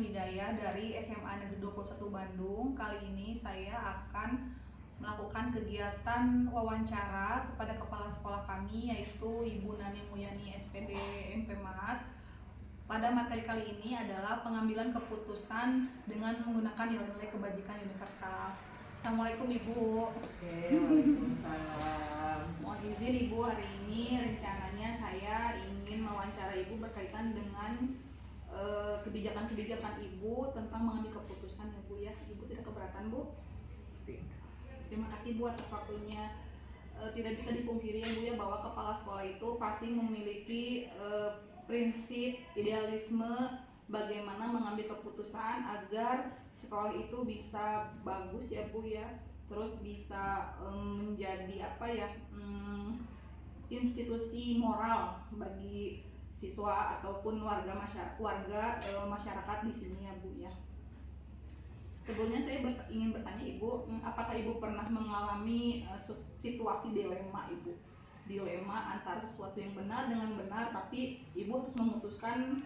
Hidayah dari SMA Negeri 21 Bandung. Kali ini saya akan melakukan kegiatan wawancara kepada kepala sekolah kami, yaitu Ibu Nani Muyani SPD MP.Mat. Pada materi kali ini adalah pengambilan keputusan dengan menggunakan nilai-nilai kebajikan universal. Assalamualaikum Ibu. Waalaikumsalam. Mohon izin Ibu, hari ini rencananya saya ingin mewawancara Ibu berkaitan dengan kebijakan-kebijakan Ibu tentang mengambil keputusan ya Bu ya. Ibu tidak keberatan Bu? Terima kasih Bu atas waktunya. Tidak bisa dipungkiri ya Bu ya bahwa kepala sekolah itu pasti memiliki prinsip idealisme bagaimana mengambil keputusan agar sekolah itu bisa bagus ya Bu ya. Terus bisa menjadi institusi moral bagi siswa ataupun warga masyarakat di sini ya Bu ya. Sebelumnya saya ingin bertanya Ibu, apakah Ibu pernah mengalami situasi dilema Ibu? Dilema antara sesuatu yang benar dengan benar, tapi Ibu harus memutuskan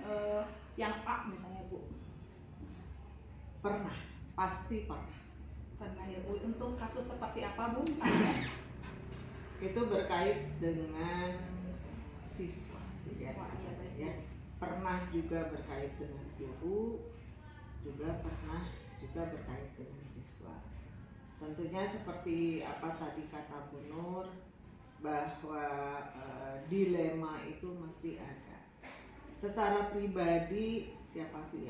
yang A misalnya Bu. Pernah, pasti pernah. Pernah ya Bu. Untuk kasus seperti apa Bu misalnya? Itu berkait dengan siswa Ya, baik. ya. Pernah juga berkait dengan guru, juga pernah juga berkait dengan siswa. Tentunya seperti apa tadi kata Bu Nur, bahwa dilema itu mesti ada. Secara pribadi siapa sih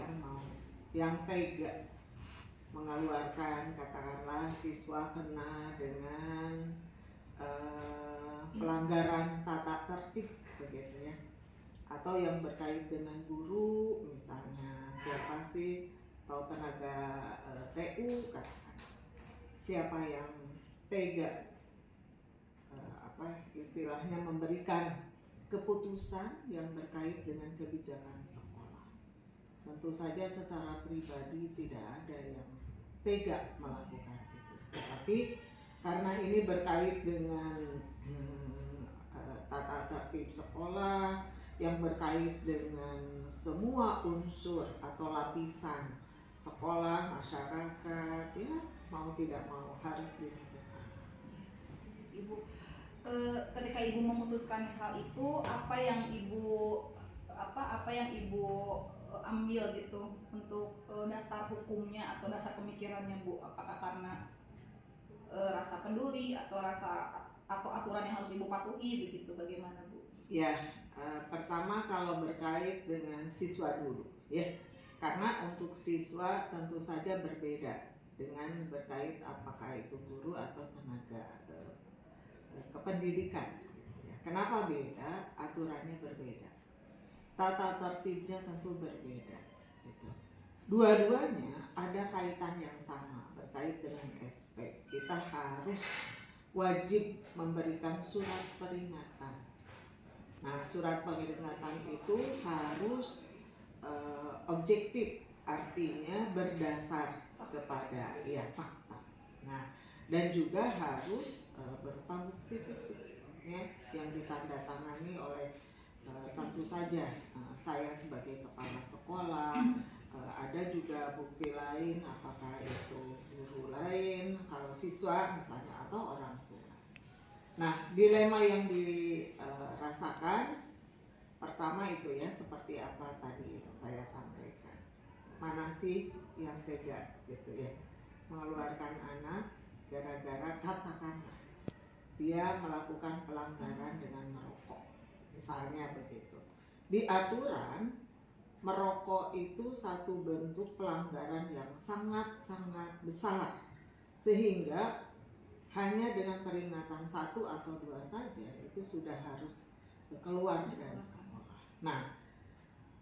yang tega mengeluarkan, katakanlah siswa kena dengan pelanggaran tata tertib begitu ya, atau yang berkait dengan guru misalnya, siapa sih, atau tenaga TU katakan, siapa yang tega istilahnya memberikan keputusan yang berkait dengan kebijakan sekolah. Tentu saja secara pribadi tidak ada yang tega melakukan itu, tetapi karena ini berkait dengan tata tertib sekolah yang berkait dengan semua unsur atau lapisan sekolah, masyarakat, ya mau tidak mau harus dilakukan. Ibu, ketika Ibu memutuskan hal itu, apa yang Ibu ambil gitu untuk dasar hukumnya atau dasar pemikirannya Bu? Apakah karena rasa peduli atau aturan yang harus Ibu patuhi begitu, bagaimana Bu? Ya, pertama kalau berkait dengan siswa dulu ya, karena untuk siswa tentu saja berbeda dengan berkait apakah itu guru atau tenaga kependidikan gitu ya. Kenapa beda? Aturannya berbeda, tata tertibnya tentu berbeda gitu. Dua-duanya ada kaitan yang sama berkait dengan SP. Kita harus wajib memberikan surat peringatan. Nah, surat peringatan itu harus objektif, artinya berdasar kepada fakta. Nah, dan juga harus berupa bukti fisik ya, yang ditandatangani oleh tentu saja saya sebagai kepala sekolah. Ada juga bukti lain, apakah itu guru lain, kalau siswa misalnya, atau orang tua. Nah, dilema yang dirasakan pertama itu ya, seperti apa tadi saya sampaikan. Mana sih yang tega gitu ya, mengeluarkan anak gara-gara katakanlah dia melakukan pelanggaran dengan merokok, misalnya begitu. Di aturan, merokok itu satu bentuk pelanggaran yang sangat-sangat besar, sehingga hanya dengan peringatan 1 atau 2 saja itu sudah harus keluar dari sekolah. Nah,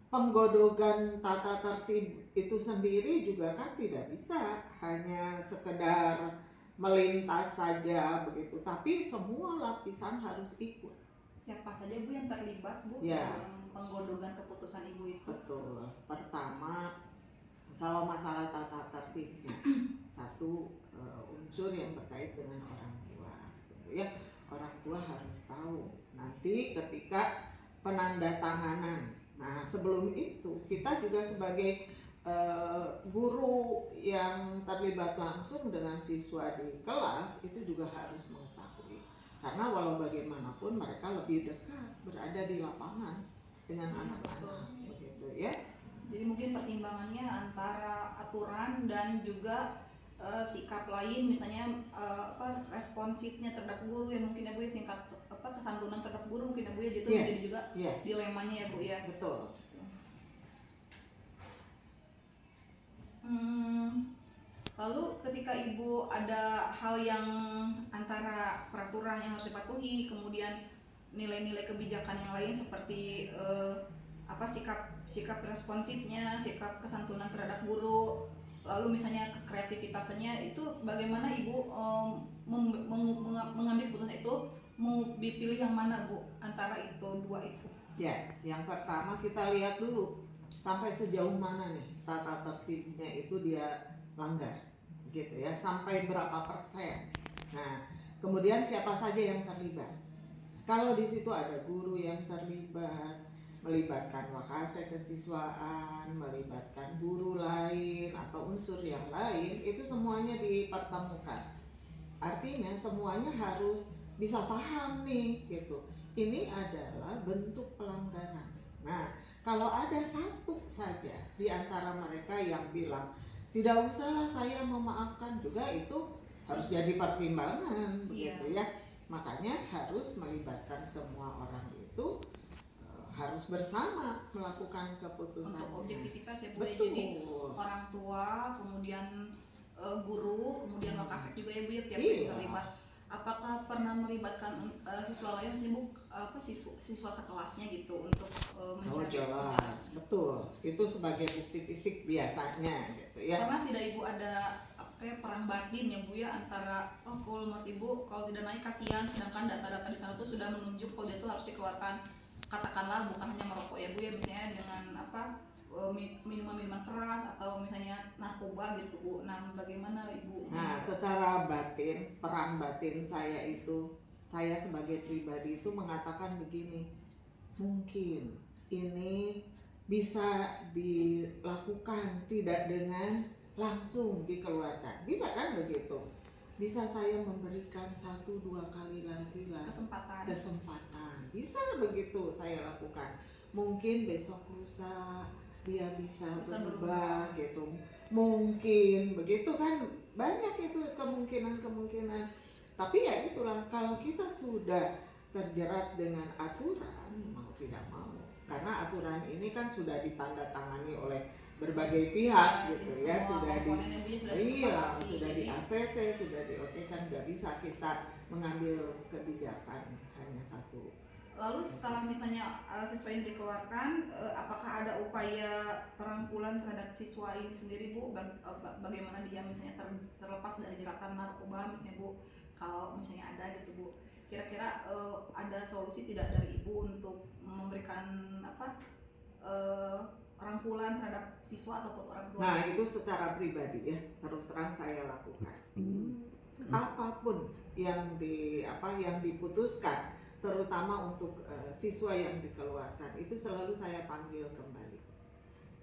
penggodogan tata tertib itu sendiri juga kan tidak bisa hanya sekedar melintas saja begitu, tapi semua lapisan harus ikut. Siapa saja Bu yang terlibat Bu ya, dalam penggodogan keputusan Ibu itu? Betul. Pertama, kalau masalah tata tertibnya, satu unsur yang berkait dengan orang tua gitu ya. Orang tua harus tahu nanti ketika penandatanganan. Nah, sebelum itu kita juga sebagai guru yang terlibat langsung dengan siswa di kelas itu juga harus mengetahui, karena walau bagaimanapun mereka lebih dekat berada di lapangan dengan anak-anak, begitu ya. Jadi mungkin pertimbangannya antara aturan dan juga sikap lain, misalnya responsifnya terhadap guru ya mungkin ya Bu ya, tingkat kesantunan terhadap guru mungkin ya Bu ya, itu menjadi juga dilemanya ya Bu ya. Betul. Lalu ketika Ibu ada hal yang antara peraturan yang harus dipatuhi, kemudian nilai-nilai kebijakan yang lain seperti sikap responsifnya, sikap kesantunan terhadap guru, lalu misalnya kreativitasnya, itu bagaimana Ibu mengambil keputusan itu, mau dipilih yang mana Bu antara itu dua itu? Ya, yang pertama kita lihat dulu sampai sejauh mana nih tata tertibnya itu dia langgar, gitu ya, sampai berapa persen. Nah, kemudian siapa saja yang terlibat. Kalau di situ ada guru yang terlibat, melibatkan wakase kesiswaan, melibatkan guru lain atau unsur yang lain, itu semuanya dipertemukan. Artinya semuanya harus bisa paham nih, gitu. Ini adalah bentuk pelanggaran. Nah, kalau ada satu saja di antara mereka yang bilang tidak usahlah saya memaafkan, juga itu harus jadi pertimbangan, begitu ya. Makanya harus melibatkan semua orang itu, harus bersama melakukan keputusan. Untuk objektivitas ya Bu ya, jadi orang tua, kemudian guru, kemudian wakasek juga ya Bu ya, pihak yang terlibat. Apakah pernah melibatkan siswa lain sih Bu, siswa sekelasnya gitu untuk mencari? Jelas, betul. Itu sebagai bukti fisik biasanya gitu ya. Pernah tidak Ibu ada kayak perang batin ya Bu ya, antara kalau menurut Ibu kalau tidak naik kasihan, sedangkan data-data di sana tuh sudah menunjuk kalau dia tuh harus dikeluarkan, katakanlah bukan hanya merokok ya Bu ya, misalnya dengan minuman-minuman keras atau misalnya narkoba gitu Bu. Nah, bagaimana Ibu? Nah, secara batin, perang batin saya itu, saya sebagai pribadi itu mengatakan begini, mungkin ini bisa dilakukan tidak dengan langsung dikeluarkan, bisa kan begitu? Bisa saya memberikan 1-2 kali lagi lah kesempatan, bisa begitu saya lakukan. Mungkin besok lusa dia bisa berubah gitu, mungkin begitu kan, banyak itu kemungkinan. Tapi ya itulah, kalau kita sudah terjerat dengan aturan, mau tidak mau, karena aturan ini kan sudah ditandatangani oleh berbagai pihak gitu ya, sudah di ACC, sudah diokekan, nggak bisa kita mengambil kebijakan hanya satu. Lalu setelah misalnya siswa ini dikeluarkan, apakah ada upaya perangkulan terhadap siswa ini sendiri Bu? Bagaimana dia misalnya terlepas dari jeratan narkoba misalnya Bu? Kalau misalnya ada gitu Bu, kira-kira ada solusi tidak dari Ibu untuk memberikan rangkulan terhadap siswa ataupun orang tua? Nah, itu secara pribadi ya, terus terang saya lakukan. Apapun yang diputuskan, terutama untuk siswa yang dikeluarkan, itu selalu saya panggil kembali.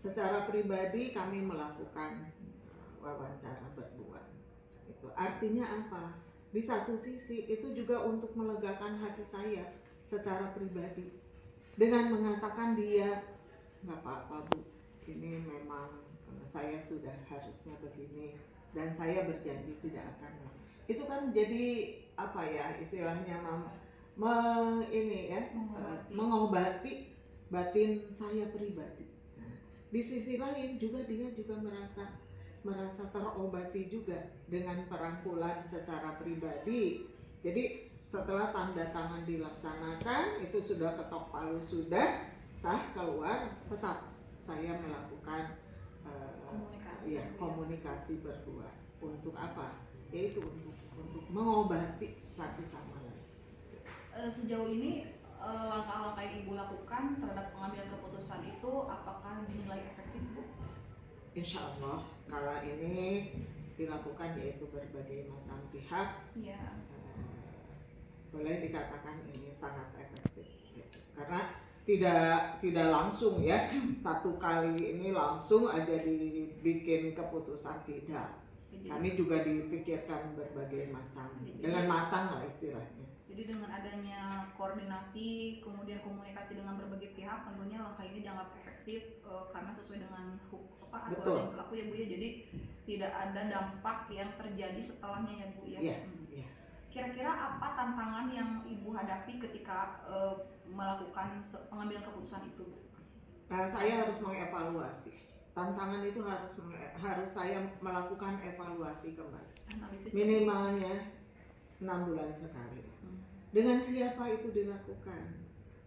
Secara pribadi kami melakukan wawancara berdua. Itu artinya apa? Di satu sisi itu juga untuk melegakan hati saya secara pribadi, dengan mengatakan dia, nggak apa-apa Bu, ini memang saya sudah harusnya begini dan saya berjanji tidak akan. Itu kan jadi apa ya istilahnya, mengobati batin saya pribadi. Nah, di sisi lain juga dia juga merasa terobati juga dengan perangkulan secara pribadi. Jadi setelah tanda tangan dilaksanakan, itu sudah ketok palu, sudah sah keluar, tetap saya melakukan komunikasi berdua. Untuk apa? Yaitu untuk mengobati satu sama lain. Sejauh ini langkah-langkah yang Ibu lakukan terhadap pengambilan keputusan itu apakah dinilai efektif Bu? Insya Allah kala ini dilakukan yaitu berbagai macam pihak, boleh dikatakan ini sangat efektif gitu. Karena tidak langsung ya, satu kali ini langsung aja dibikin keputusan, tidak. Kami juga dipikirkan berbagai macam dengan matang lah istilahnya. Jadi dengan adanya koordinasi kemudian komunikasi dengan berbagai pihak, tentunya langkah ini dianggap efektif karena sesuai dengan aturan yang berlaku ya Bu ya. Jadi tidak ada dampak yang terjadi setelahnya ya Bu ya. Iya. Kira-kira apa tantangan yang Ibu hadapi ketika melakukan pengambilan keputusan itu Bu? Nah, saya harus mengevaluasi. Tantangan itu harus saya melakukan evaluasi kembali. Analisis minimalnya 6 bulan sekali. Dengan siapa itu dilakukan?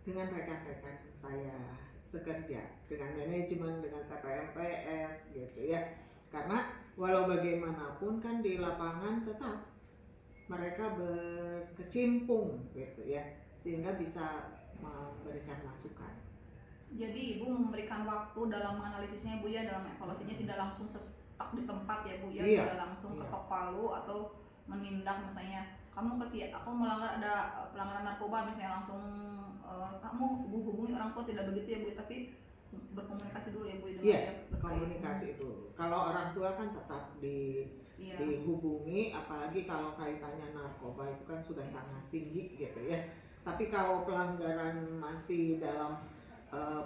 Dengan rekan-rekan saya sekerja, dengan manajemen, dengan TPMPS gitu ya. Karena walau bagaimanapun kan di lapangan tetap mereka berkecimpung gitu ya, sehingga bisa memberikan masukan. Jadi Ibu memberikan waktu dalam analisisnya Bu ya, dalam evaluasinya tidak langsung stuck di tempat ya Bu ya, tidak langsung ketok palu atau menindak misalnya kamu aku melanggar, ada pelanggaran narkoba misalnya langsung kamu hubungi orang tua, tidak begitu ya Bu, tapi berkomunikasi dulu ya Bu. Komunikasi dulu. Kalau orang tua kan tetap dihubungi, apalagi kalau kaitannya narkoba itu kan sudah sangat tinggi gitu ya. Tapi kalau pelanggaran masih dalam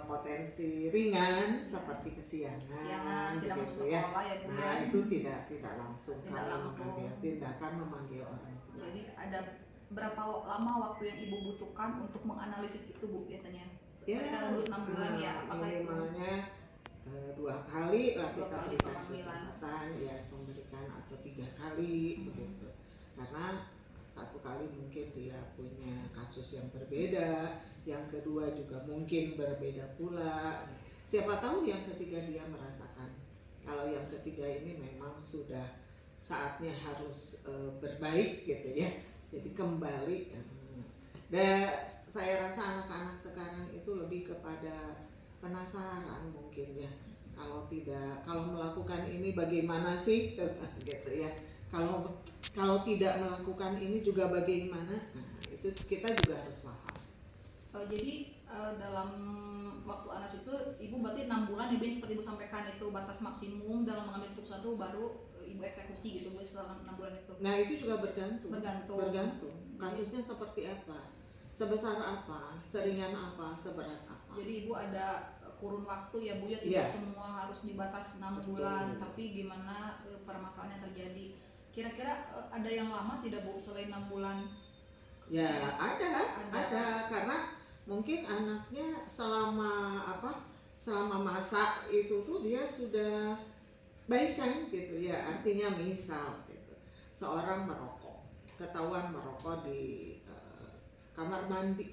potensi ringan seperti kesiangan tidak masuk ya. Sekolah ya Bu ya. Nah, itu tidak langsung mengambil tindakan memanggil orang tua. Jadi ada berapa lama waktu yang Ibu butuhkan untuk menganalisis itu Bu biasanya? Ya, 6 bulan ya, apakah minimalnya 2 kali lah kita berikan kesempatan ya, memberikan, atau 3 kali begitu. Karena 1 kali mungkin dia punya kasus yang berbeda, yang kedua juga mungkin berbeda pula. Siapa tahu yang ketiga dia merasakan kalau yang ketiga ini memang sudah saatnya harus berbaik gitu ya. Jadi kembali. Dan saya rasa anak-anak sekarang itu lebih kepada penasaran mungkin ya. Kalau melakukan ini bagaimana sih gitu ya. Kalau tidak melakukan ini juga bagaimana? Nah, itu kita juga harus paham. Jadi dalam waktu analisis itu Ibu berarti 6 bulan ya Bu, seperti Ibu sampaikan itu batas maksimum dalam mengambil keputusan itu, baru Ibu eksekusi gitu Bu setelah 6 bulan itu. Nah, itu juga bergantung. Bergantung. Kasusnya seperti apa? Sebesar apa? Seringan apa? Seberat apa? Jadi Ibu ada kurun waktu ya Bu ya, tidak semua harus dibatas 6 bulan, tapi gimana permasalahan yang terjadi. Kira-kira ada yang lama tidak Bu selain 6 bulan? Ya, ada karena mungkin anaknya selama masa itu tuh dia sudah baikan gitu ya. Artinya misal gitu, seorang merokok, ketahuan merokok di kamar mandi.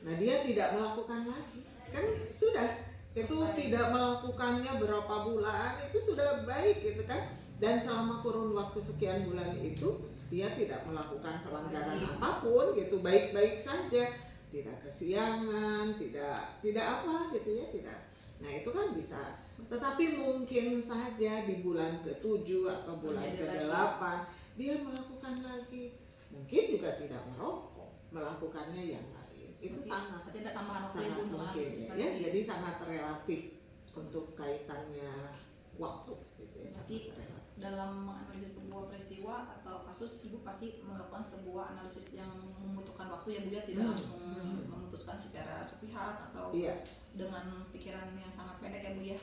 Nah, dia tidak melakukan lagi. Kan sudah itu tidak melakukannya berapa bulan, itu sudah baik gitu kan. Dan selama kurun waktu sekian bulan itu dia tidak melakukan pelanggaran apapun gitu, baik-baik saja, tidak kesiangan, tidak apa gitu ya, tidak. Nah, itu kan bisa. Tetapi mungkin saja di bulan ke-7 atau bulan ke-8 dia melakukan lagi. Mungkin juga tidak merokok, melakukannya yang lain. Itu sangat mungkin ya. Jadi sangat relatif untuk kaitannya waktu gitu ya. Dalam menganalisis sebuah peristiwa atau kasus, Ibu pasti melakukan sebuah analisis yang membutuhkan waktu ya Bu ya, tidak langsung memutuskan secara sepihak atau dengan pikiran yang sangat pendek ya Bu ya.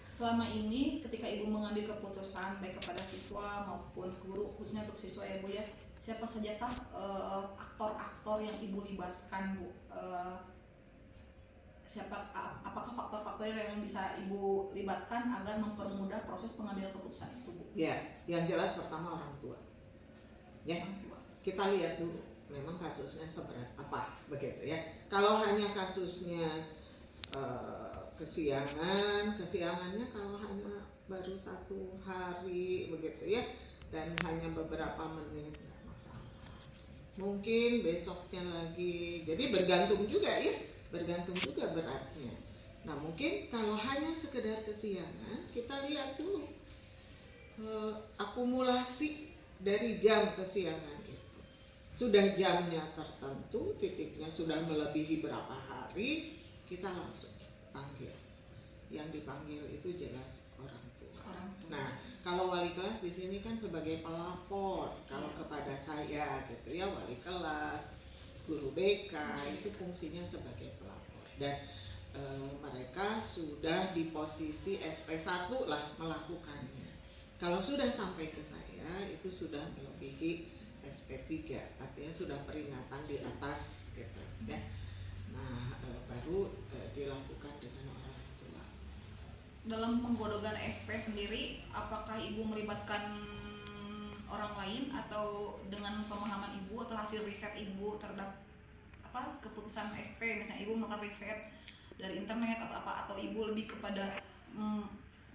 Selama ini ketika Ibu mengambil keputusan baik kepada siswa maupun guru, khususnya untuk siswa ya Bu ya, siapa sajakah aktor-aktor yang Ibu libatkan Bu? Apakah faktor-faktor yang bisa Ibu libatkan agar mempermudah proses pengambilan keputusan itu Bu? Ya, yang jelas pertama orang tua. Ya, kita lihat dulu memang kasusnya seberat apa begitu ya. Kalau hanya kasusnya kesiangannya kalau hanya baru 1 hari begitu ya, dan hanya beberapa menit, nggak masalah. Mungkin besoknya lagi, jadi bergantung juga beratnya. Nah, mungkin kalau hanya sekedar kesiangan, kita lihat dulu akumulasi dari jam kesiangan itu. Sudah jamnya tertentu, titiknya sudah melebihi berapa hari, kita langsung panggil. Yang dipanggil itu jelas orang tua. Nah, kalau wali kelas di sini kan sebagai pelapor. Kalau kepada saya gitu ya, wali kelas, guru BK itu fungsinya sebagai pelapor. Dan mereka sudah di posisi SP1 lah melakukannya. Kalau sudah sampai ke saya itu sudah melebihi SP3, artinya sudah peringatan di atas gitu ya. Nah, baru dilakukan dengan orang tua. Dalam penggodogan SP sendiri, apakah ibu melibatkan orang lain atau dengan pemahaman ibu atau hasil riset ibu terhadap keputusan SP? Misalnya ibu melakukan riset dari internet atau apa, atau ibu lebih kepada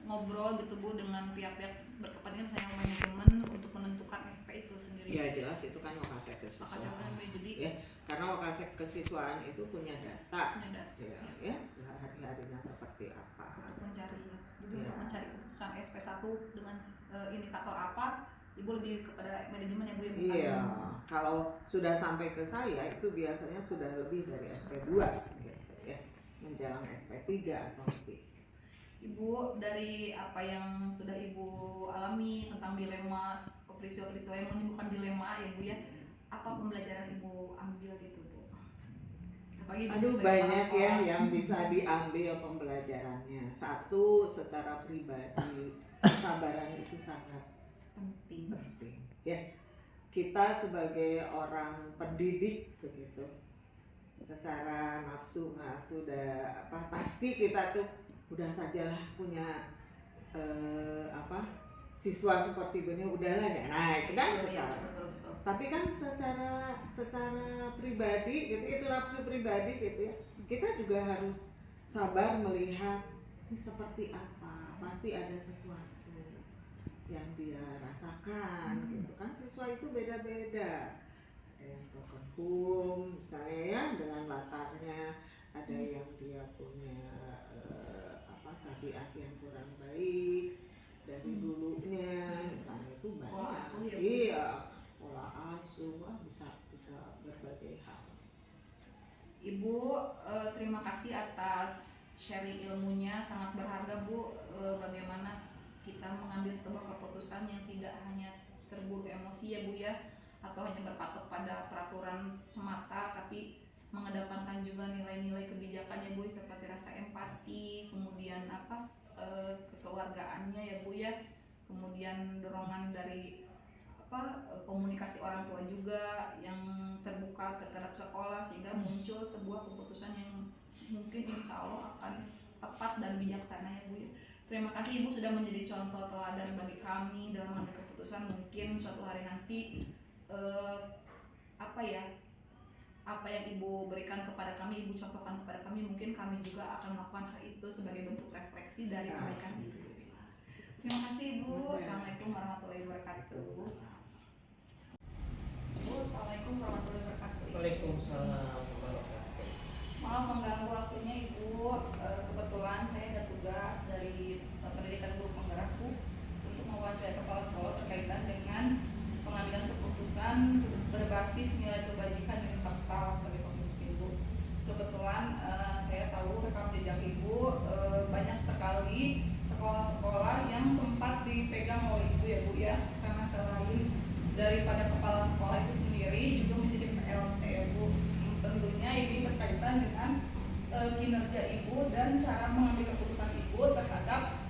ngobrol gitu Bu dengan pihak-pihak berkepentingan misalnya manajemen untuk menentukan SP itu sendiri? Ya jelas itu kan Wakasek Kesiswaan. Jadi ya, karena Wakasek Kesiswaan itu punya data. Ya, hari-harinya seperti apa. Untuk mencari untuk mencari keputusan SP1 dengan indikator apa, ibu lebih kepada manajemen ya Bu ya? Iya, kalau sudah sampai ke saya itu biasanya sudah lebih dari SP2 gitu ya, menjelang SP3 atau lebih. Ibu, dari apa yang sudah ibu alami tentang dilema, peristiwa-peristiwa yang menimbulkan dilema ya Bu ya, apa pembelajaran ibu ambil gitu Bu? Aduh banyak ya yang bisa diambil pembelajarannya. Satu, secara pribadi kesabaran itu sangat penting ya. Kita sebagai orang pendidik begitu, secara nafsu udah pasti kita tuh udah sajalah punya siswa seperti ini udahlah ya. Nah itu kan betul. Tapi kan secara pribadi gitu, itu nafsu pribadi gitu ya, kita juga harus sabar melihat ini seperti apa. Pasti ada sesuatu yang dia rasakan gitu kan. Siswa itu beda-beda, ada yang broken home misalnya ya dengan latarnya, ada yang dia punya tabiat yang kurang baik dari dulunya misalnya, itu banyak. Iya, pola asuh bisa berbagai hal. Ibu, terima kasih atas sharing ilmunya, sangat berharga Bu. Bagaimana kita mengambil sebuah keputusan yang tidak hanya terburu emosi ya Bu ya, atau hanya berpatok pada peraturan semata, tapi mengedepankan juga nilai-nilai kebijakannya Bu, seperti rasa empati, kemudian kekeluargaannya ya Bu ya, kemudian dorongan dari komunikasi orang tua juga yang terbuka terhadap sekolah, sehingga muncul sebuah keputusan yang mungkin insya Allah akan tepat dan bijaksana ya Bu ya. Terima kasih Ibu sudah menjadi contoh teladan bagi kami dalam mengambil keputusan. Mungkin suatu hari nanti apa yang Ibu berikan kepada kami, Ibu contohkan kepada kami, mungkin kami juga akan melakukan hal itu sebagai bentuk refleksi dari kebaikan Ibu. Terima kasih Ibu. Assalamualaikum warahmatullahi wabarakatuh. Bu, assalamualaikum warahmatullahi wabarakatuh. Waalaikumsalam warahmatullahi wabarakatuh. Maaf mengganggu waktunya Ibu. Kebetulan saya ada tugas dari pendidikan guru penggerak Bu untuk mewawancarai kepala sekolah terkaitan dengan pengambilan keputusan berbasis nilai kebajikan universal sebagai pemimpin Bu. Kebetulan saya tahu rekam jejak Ibu banyak sekali sekolah-sekolah yang sempat dipegang oleh Ibu ya Bu ya, karena selain daripada kepala sekolah itu sendiri juga menjadi PLT ya Bu. Tentunya ini berkaitan dengan kinerja Ibu dan cara mengambil keputusan Ibu terhadap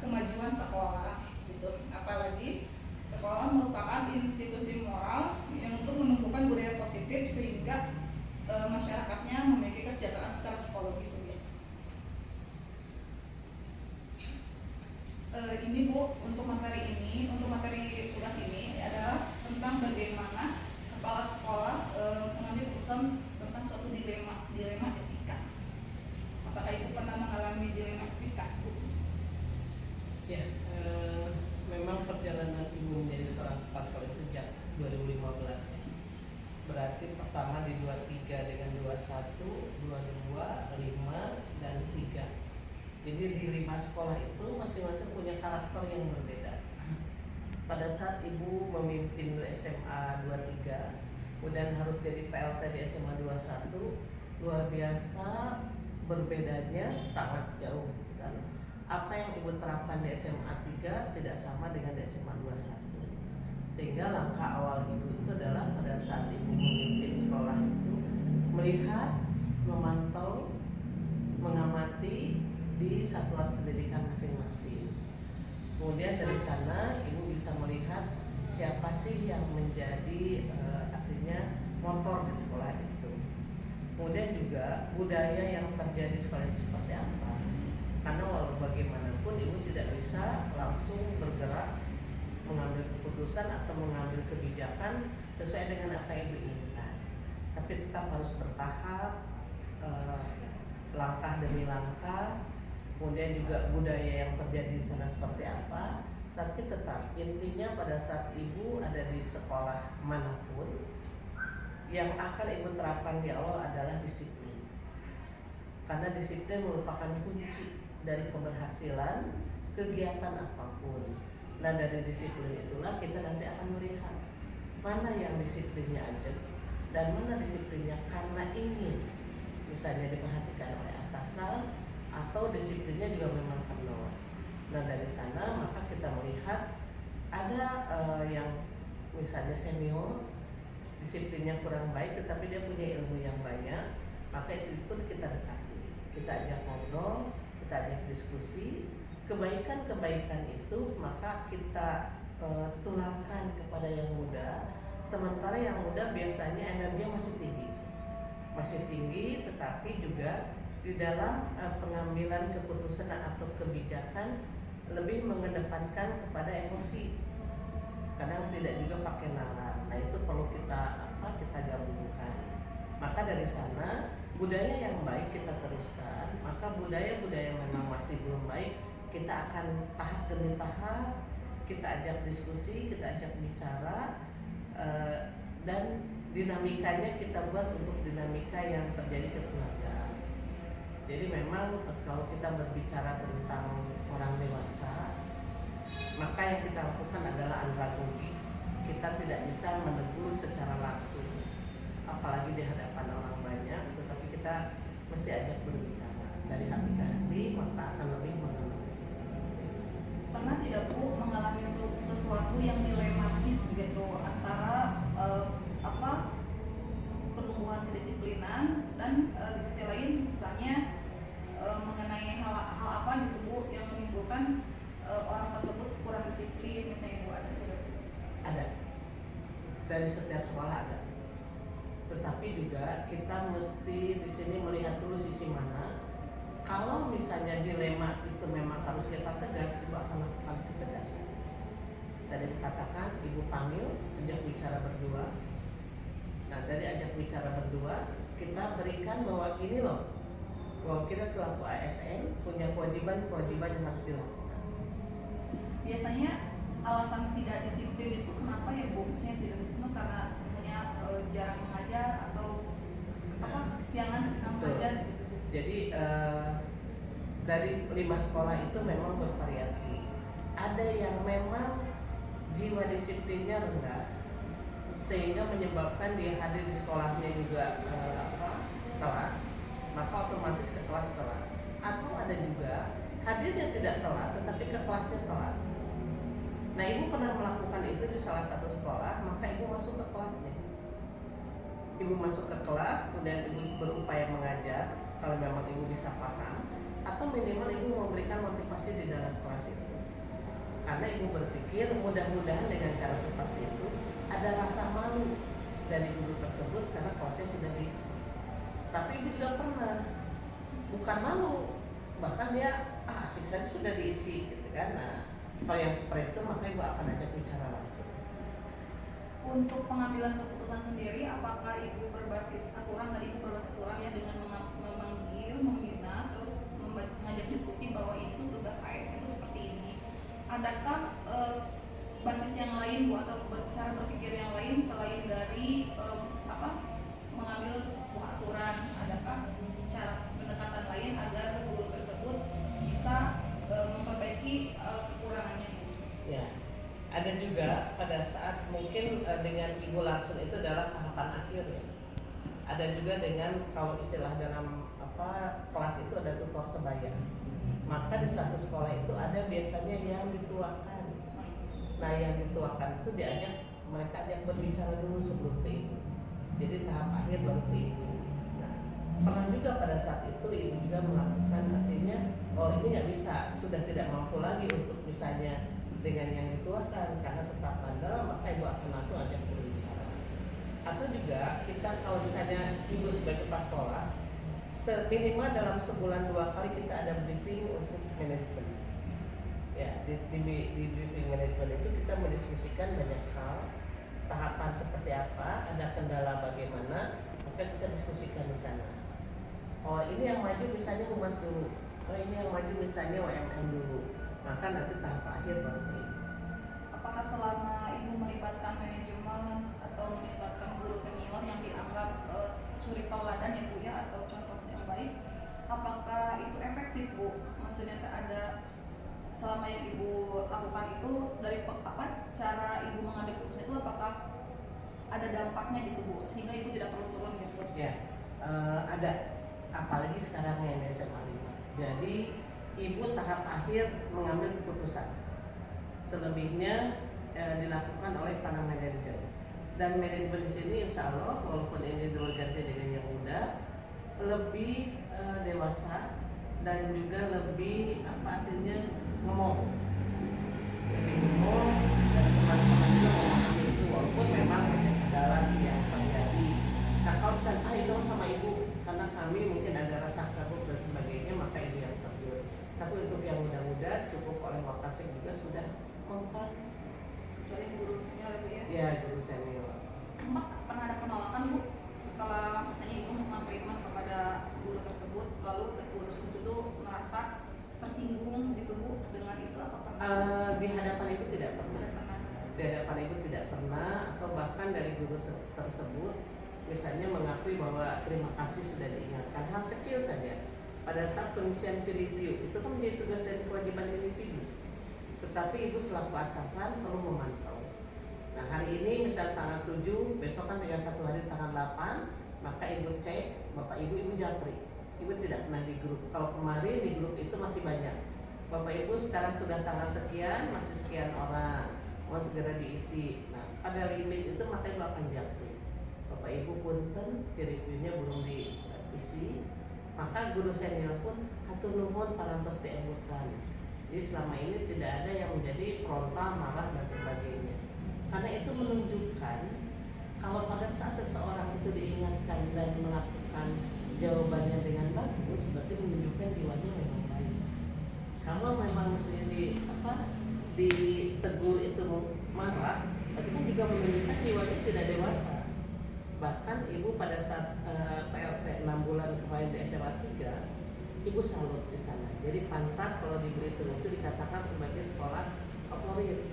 kemajuan sekolah gitu. Apalagi sekolah merupakan institusi moral yang untuk menumbuhkan budaya positif sehingga masyarakatnya memiliki kesejahteraan secara psikologis ya. Ini Bu, untuk materi tugas ini adalah tentang bagaimana kepala sekolah mengambil keputusan tentang suatu dilema etika. Apakah Ibu pernah mengalami dilema etika Bu? Ya, memang perjalanan Ibu menjadi seorang kepala sekolah itu sejak 2015 ya. Berarti pertama di 23 dengan 21, 22, 5 dan 3. Jadi di 5 sekolah itu masing-masing punya karakter yang berbeda. pada saat ibu memimpin SMA 23, kemudian harus jadi PLT di SMA 21, luar biasa berbedanya, sangat jauh. Dan apa yang ibu terapkan di SMA 3 tidak sama dengan di SMA 21. Sehingga langkah awal ibu itu adalah pada saat ibu memimpin sekolah itu melihat, memantau, mengamati di satuan pendidikan masing-masing. Kemudian dari sana ibu bisa melihat siapa sih yang menjadi artinya motor di sekolah itu. Kemudian juga budaya yang terjadi di sekolah itu seperti apa. Karena walau bagaimanapun ibu tidak bisa langsung bergerak mengambil keputusan atau mengambil kebijakan sesuai dengan apa yang ibu inginkan. Tapi tetap harus bertahap, langkah demi langkah. Kemudian juga budaya yang terjadi di sana seperti apa. Tapi tetap intinya pada saat ibu ada di sekolah manapun, yang akan ibu terapkan di awal adalah disiplin. Karena disiplin merupakan kunci dari keberhasilan kegiatan apapun. Dan dari disiplin itulah kita nanti akan melihat mana yang disiplinnya aja dan mana disiplinnya karena ingin, misalnya diperhatikan oleh atasan, atau disiplinnya juga memang karena. Dan dari sana maka kita melihat ada yang misalnya senior disiplinnya kurang baik tetapi dia punya ilmu yang banyak, maka itu pun kita dekati, kita ajak ngobrol, kita ajak diskusi. Kebaikan-kebaikan itu maka kita tularkan kepada yang muda. Sementara yang muda biasanya energinya masih tinggi, tetapi juga di dalam pengambilan keputusan atau kebijakan lebih mengedepankan kepada emosi. Kadang tidak juga pakai nalar. Nah itu perlu kita gabungkan. Maka dari sana budaya yang baik kita teruskan. Maka budaya-budaya yang memang masih belum baik, kita akan tahap demi tahap, kita ajak diskusi, kita ajak bicara, dan dinamikanya kita buat untuk dinamika yang terjadi kekeluargaan. Jadi memang kalau kita berbicara tentang orang dewasa, maka yang kita lakukan adalah andragogi. Kita tidak bisa menegur secara langsung, apalagi di hadapan orang banyak, tetapi kita mesti ajak berbicara dari hati ke hati, maka akan lebih mengenal. Pernah tidak Bu mengalami sesuatu yang dilematis gitu antara pertumbuhan kedisiplinan dan di sisi lain misalnya mengenai hal apa gitu Bu yang menimbulkan orang tersebut kurang disiplin misalnya Bu, ada tidak? Ada, dari setiap sekolah ada. Tetapi juga kita mesti di sini melihat dulu sisi mana. Kalau misalnya dilema itu memang harus kita tegas, ibu akan lakukan ketegasan. Tadi dikatakan ibu panggil, ajak bicara berdua. Nah dari ajak bicara berdua, kita berikan bahwa ini loh, bahwa kita selaku ASN punya kewajiban yang harus dilakukan. Biasanya alasan tidak disiplin itu kenapa ya Bu? Misalnya tidak disiplin karena misalnya jarang mengajar atau kesiangan ketika mengajar gitu. Jadi dari 5 sekolah itu memang bervariasi. Ada yang memang jiwa disiplinnya rendah, sehingga menyebabkan dia hadir di sekolahnya juga telat, maka otomatis ke kelas telat. Atau ada juga hadirnya tidak telat, tetapi ke kelasnya telat. Nah ibu pernah melakukan itu di salah satu sekolah, maka ibu masuk ke kelasnya. Ibu masuk ke kelas, kemudian ibu berupaya mengajar. Kalau memang ibu bisa paham, atau minimal ibu memberikan motivasi di dalam kelas itu. Karena ibu berpikir mudah-mudahan dengan cara seperti itu ada rasa malu dari guru tersebut karena kelasnya sudah diisi. Tapi ibu juga pernah bukan malu, bahkan dia asik saja sudah diisi gitu kan. Nah kalau yang seperti itu maka ibu akan ajak bicara langsung. Untuk pengambilan keputusan sendiri, apakah ibu berbasis aturan? Tadi ibu berbasis aturan ya dengan memanggil, membina, terus mengajak diskusi bahwa itu tugas ASN itu seperti ini. Adakah basis yang lain Bu atau cara berpikir yang lain selain dari mengambil sebuah aturan? Adakah cara pendekatan lain agar guru tersebut bisa memperbaiki kekurangannya? Ya, ada juga dengan ibu langsung itu adalah tahapan akhir ya. Ada juga dengan kalau istilah dalam kelas itu ada tutor sebaya. Maka di satu sekolah itu ada biasanya yang dituakan. Nah yang dituakan itu mereka ajak berbicara dulu sebelum ke ibu. Jadi tahap akhir baru ke ibu. Nah pernah juga pada saat itu ibu juga melakukan, artinya oh ini nggak bisa, sudah tidak mampu lagi untuk misalnya dengan yang dituakan karena tetap bandel, maka ibu akan langsung ajak berbicara. Atau juga kita kalau misalnya ibu sebagai kepala sekolah, minimal dalam sebulan 2 kali kita ada briefing untuk manajemen. Ya, di briefing manajemen itu kita mendiskusikan banyak hal, tahapan seperti apa, ada kendala bagaimana, maka kita diskusikan di sana. Oh ini yang maju misalnya humas dulu, oh ini yang maju misalnya WMN dulu, maka nanti tahap akhir baru ke ibu. Apakah selama ibu melibatkan manajemen atau melibatkan guru senior yang dianggap suri tauladan ya bu ya, atau contoh yang baik, apakah itu efektif bu? Maksudnya ada selama yang ibu lakukan itu dari cara ibu mengambil keputusan itu, apakah ada dampaknya gitu bu, sehingga ibu tidak perlu turun gitu? Ya, ada, apalagi sekarang yang di SMA 5. Jadi ibu tahap akhir mengambil keputusan, selebihnya dilakukan oleh para manajer. Dan manajemen di sini insya Allah walaupun ini diganti dengan yang muda, lebih dewasa dan juga lebih artinya ngomong, dan teman-teman juga memahami itu walaupun memang adalah yang terjadi. Nah kalau misalnya itu sama ibu karena kami mungkin ada rasa kagum dan sebagainya, maka ibu yang terjun. Tapi untuk yang muda-muda cukup oleh Wakasek juga sudah mempan. Dari guru senior bu ya? Ya guru senior. Sempat pernah ada penolakan bu setelah misalnya ibu memberikan kepada guru tersebut, lalu guru tersebut itu merasa tersinggung gitu bu dengan itu, apa pernah? Di hadapan ibu tidak pernah. Tidak pernah. Di hadapan ibu tidak pernah, atau bahkan dari guru tersebut misalnya mengakui bahwa terima kasih sudah diingatkan, hal kecil saja. Pada saat pengisian peer review itu kan menjadi tugas dan kewajiban individu, tetapi ibu selaku atasan perlu memantau. Nah hari ini misal tanggal 7, besok kan tinggal 1 hari tanggal 8, maka ibu cek, bapak ibu japri. Ibu tidak pernah di grup. Kalau kemarin di grup itu masih banyak. Bapak ibu sekarang sudah tanggal sekian, masih sekian orang, mau segera diisi. Nah pada limit itu maka ibu akan japri. Bapak ibu punten, peer review-nya belum diisi, maka guru senior pun hatur nuhun parantos diembukan. Jadi selama ini tidak ada yang menjadi frontal, marah dan sebagainya. Karena itu menunjukkan kalau pada saat seseorang itu diingatkan dan melakukan jawabannya dengan bagus, berarti menunjukkan jiwanya memang baik. Kalau memang mestinya ditegur itu marah, berarti kan juga menunjukkan jiwanya tidak dewasa. Bahkan ibu pada saat PLT 6 bulan kemarin di SMA 3, ibu salut di sana. Jadi pantas kalau di Belitung itu dikatakan sebagai sekolah favorit,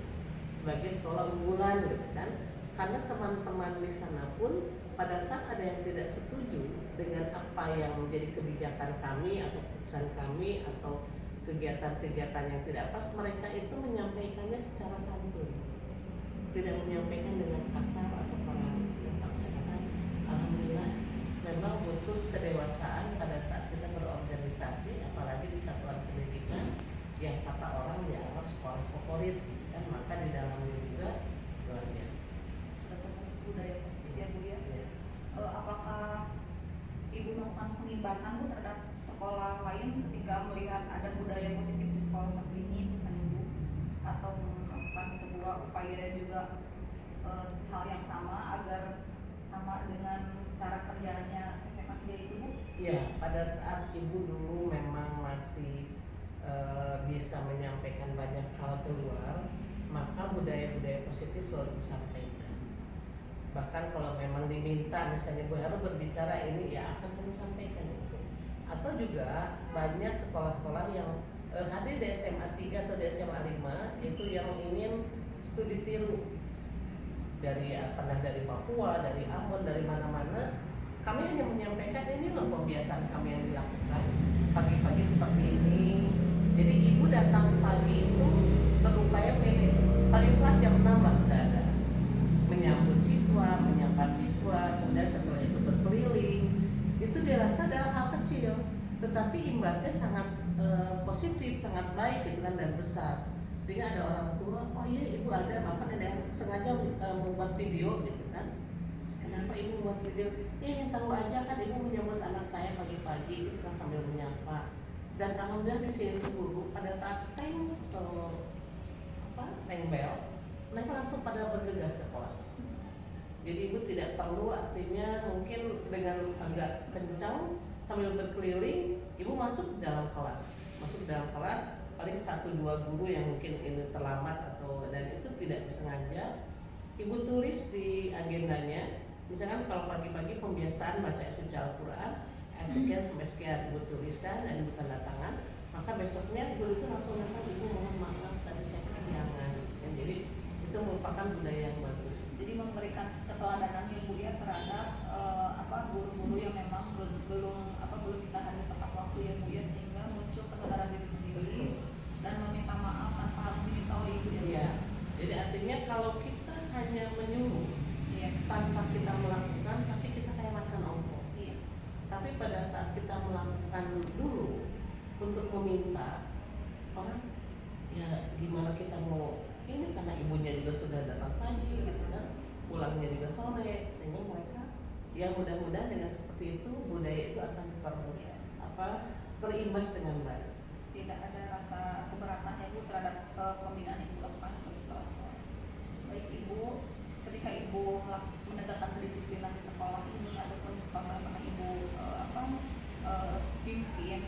sebagai sekolah unggulan gitu kan. Karena teman-teman di sana pun pada saat ada yang tidak setuju dengan apa yang menjadi kebijakan kami atau keputusan kami atau kegiatan-kegiatan yang tidak pas, mereka itu menyampaikannya secara santun, tidak menyampaikan dengan kasar atau keras. Alhamdulillah memang butuh kedewasaan pada saat kita berorganisasi, apalagi di satuan pendidikan yang kata orang dianggap sekolah favorit kan, maka di dalamnya juga luar biasa. Sudah terbentuk budaya positif ya bu ya? Ya. Apakah ibu melakukan pengimbasan bu terhadap sekolah lain ketika melihat ada budaya positif di sekolah satu ini misalnya bu, atau melakukan sebuah upaya juga hal yang sama agar sama dengan cara kerjanya SMA 3 itu bu? Ya, pada saat ibu dulu memang masih bisa menyampaikan banyak hal keluar, maka budaya-budaya positif selalu disampaikan. Bahkan kalau memang diminta misalnya Bu Heru berbicara ini, ya akan kami sampaikan itu. Atau juga banyak sekolah-sekolah yang hadir di SMA 3 atau di SMA 5 itu yang ingin studi tiru dari Papua, dari Ambon, dari mana-mana. Kami hanya menyampaikan ini loh pembiasaan kami yang dilakukan pagi-pagi seperti ini. Jadi ibu datang pagi itu berupaya paling telat jam 6 lah sudah ada menyambut siswa, menyapa siswa, kemudian setelah itu berkeliling, itu dirasa adalah hal kecil, tetapi imbasnya sangat positif, sangat baik gitu kan, dan besar. Sehingga ada orang tua, oh iya ibu ada, bahkan ada yang sengaja membuat video gitu kan. Kenapa ibu membuat video? Ya ingin tahu aja kan, ibu menyambut anak saya pagi-pagi gitu kan, sambil menyapa. Dan alhamdulillah di sini guru pada saat teng bel, mereka langsung pada bergegas ke kelas. Jadi ibu tidak perlu, artinya mungkin dengan agak kencang sambil berkeliling, ibu masuk dalam kelas. Paling 1-2 guru yang mungkin ini terlambat atau dan itu tidak disengaja, ibu tulis di agendanya. Misalkan kalau pagi-pagi pembiasaan baca suci Al-Quran, ayat sekian sampai sekian ibu tuliskan dan ibu tanda tangan, maka besoknya guru itu langsung datang, ibu mohon maaf tadi saya kesiangan. Dan jadi itu merupakan budaya yang bagus. Jadi memberikan keteladanan ya Bu ya terhadap guru-guru yang memang belum bisa hadir tepat waktu ya Bu ya, sehingga muncul kesadaran diri sendiri dan meminta maaf tanpa harus diminta oleh ibu ya. Iya. Jadi artinya kalau kita hanya menyuruh tanpa kita melakukan, pasti kita kayak macan ompong. Iya. Tapi pada saat kita melakukan dulu untuk meminta orang, ya gimana kita mau ini, karena ibunya juga sudah datang pagi gitu kan, pulangnya juga sore, sehingga mereka yang mudah-mudahan dengan seperti itu budaya itu akan terimbas dengan baik. Tidak ada rasa keberatan ya Bu terhadap pembinaan yang ibu lakukan sebagai kepala sekolah. Baik Ibu, ketika Ibu menegakkan kedisiplinan di sekolah ini ataupun di sekolah yang pernah Ibu pimpin,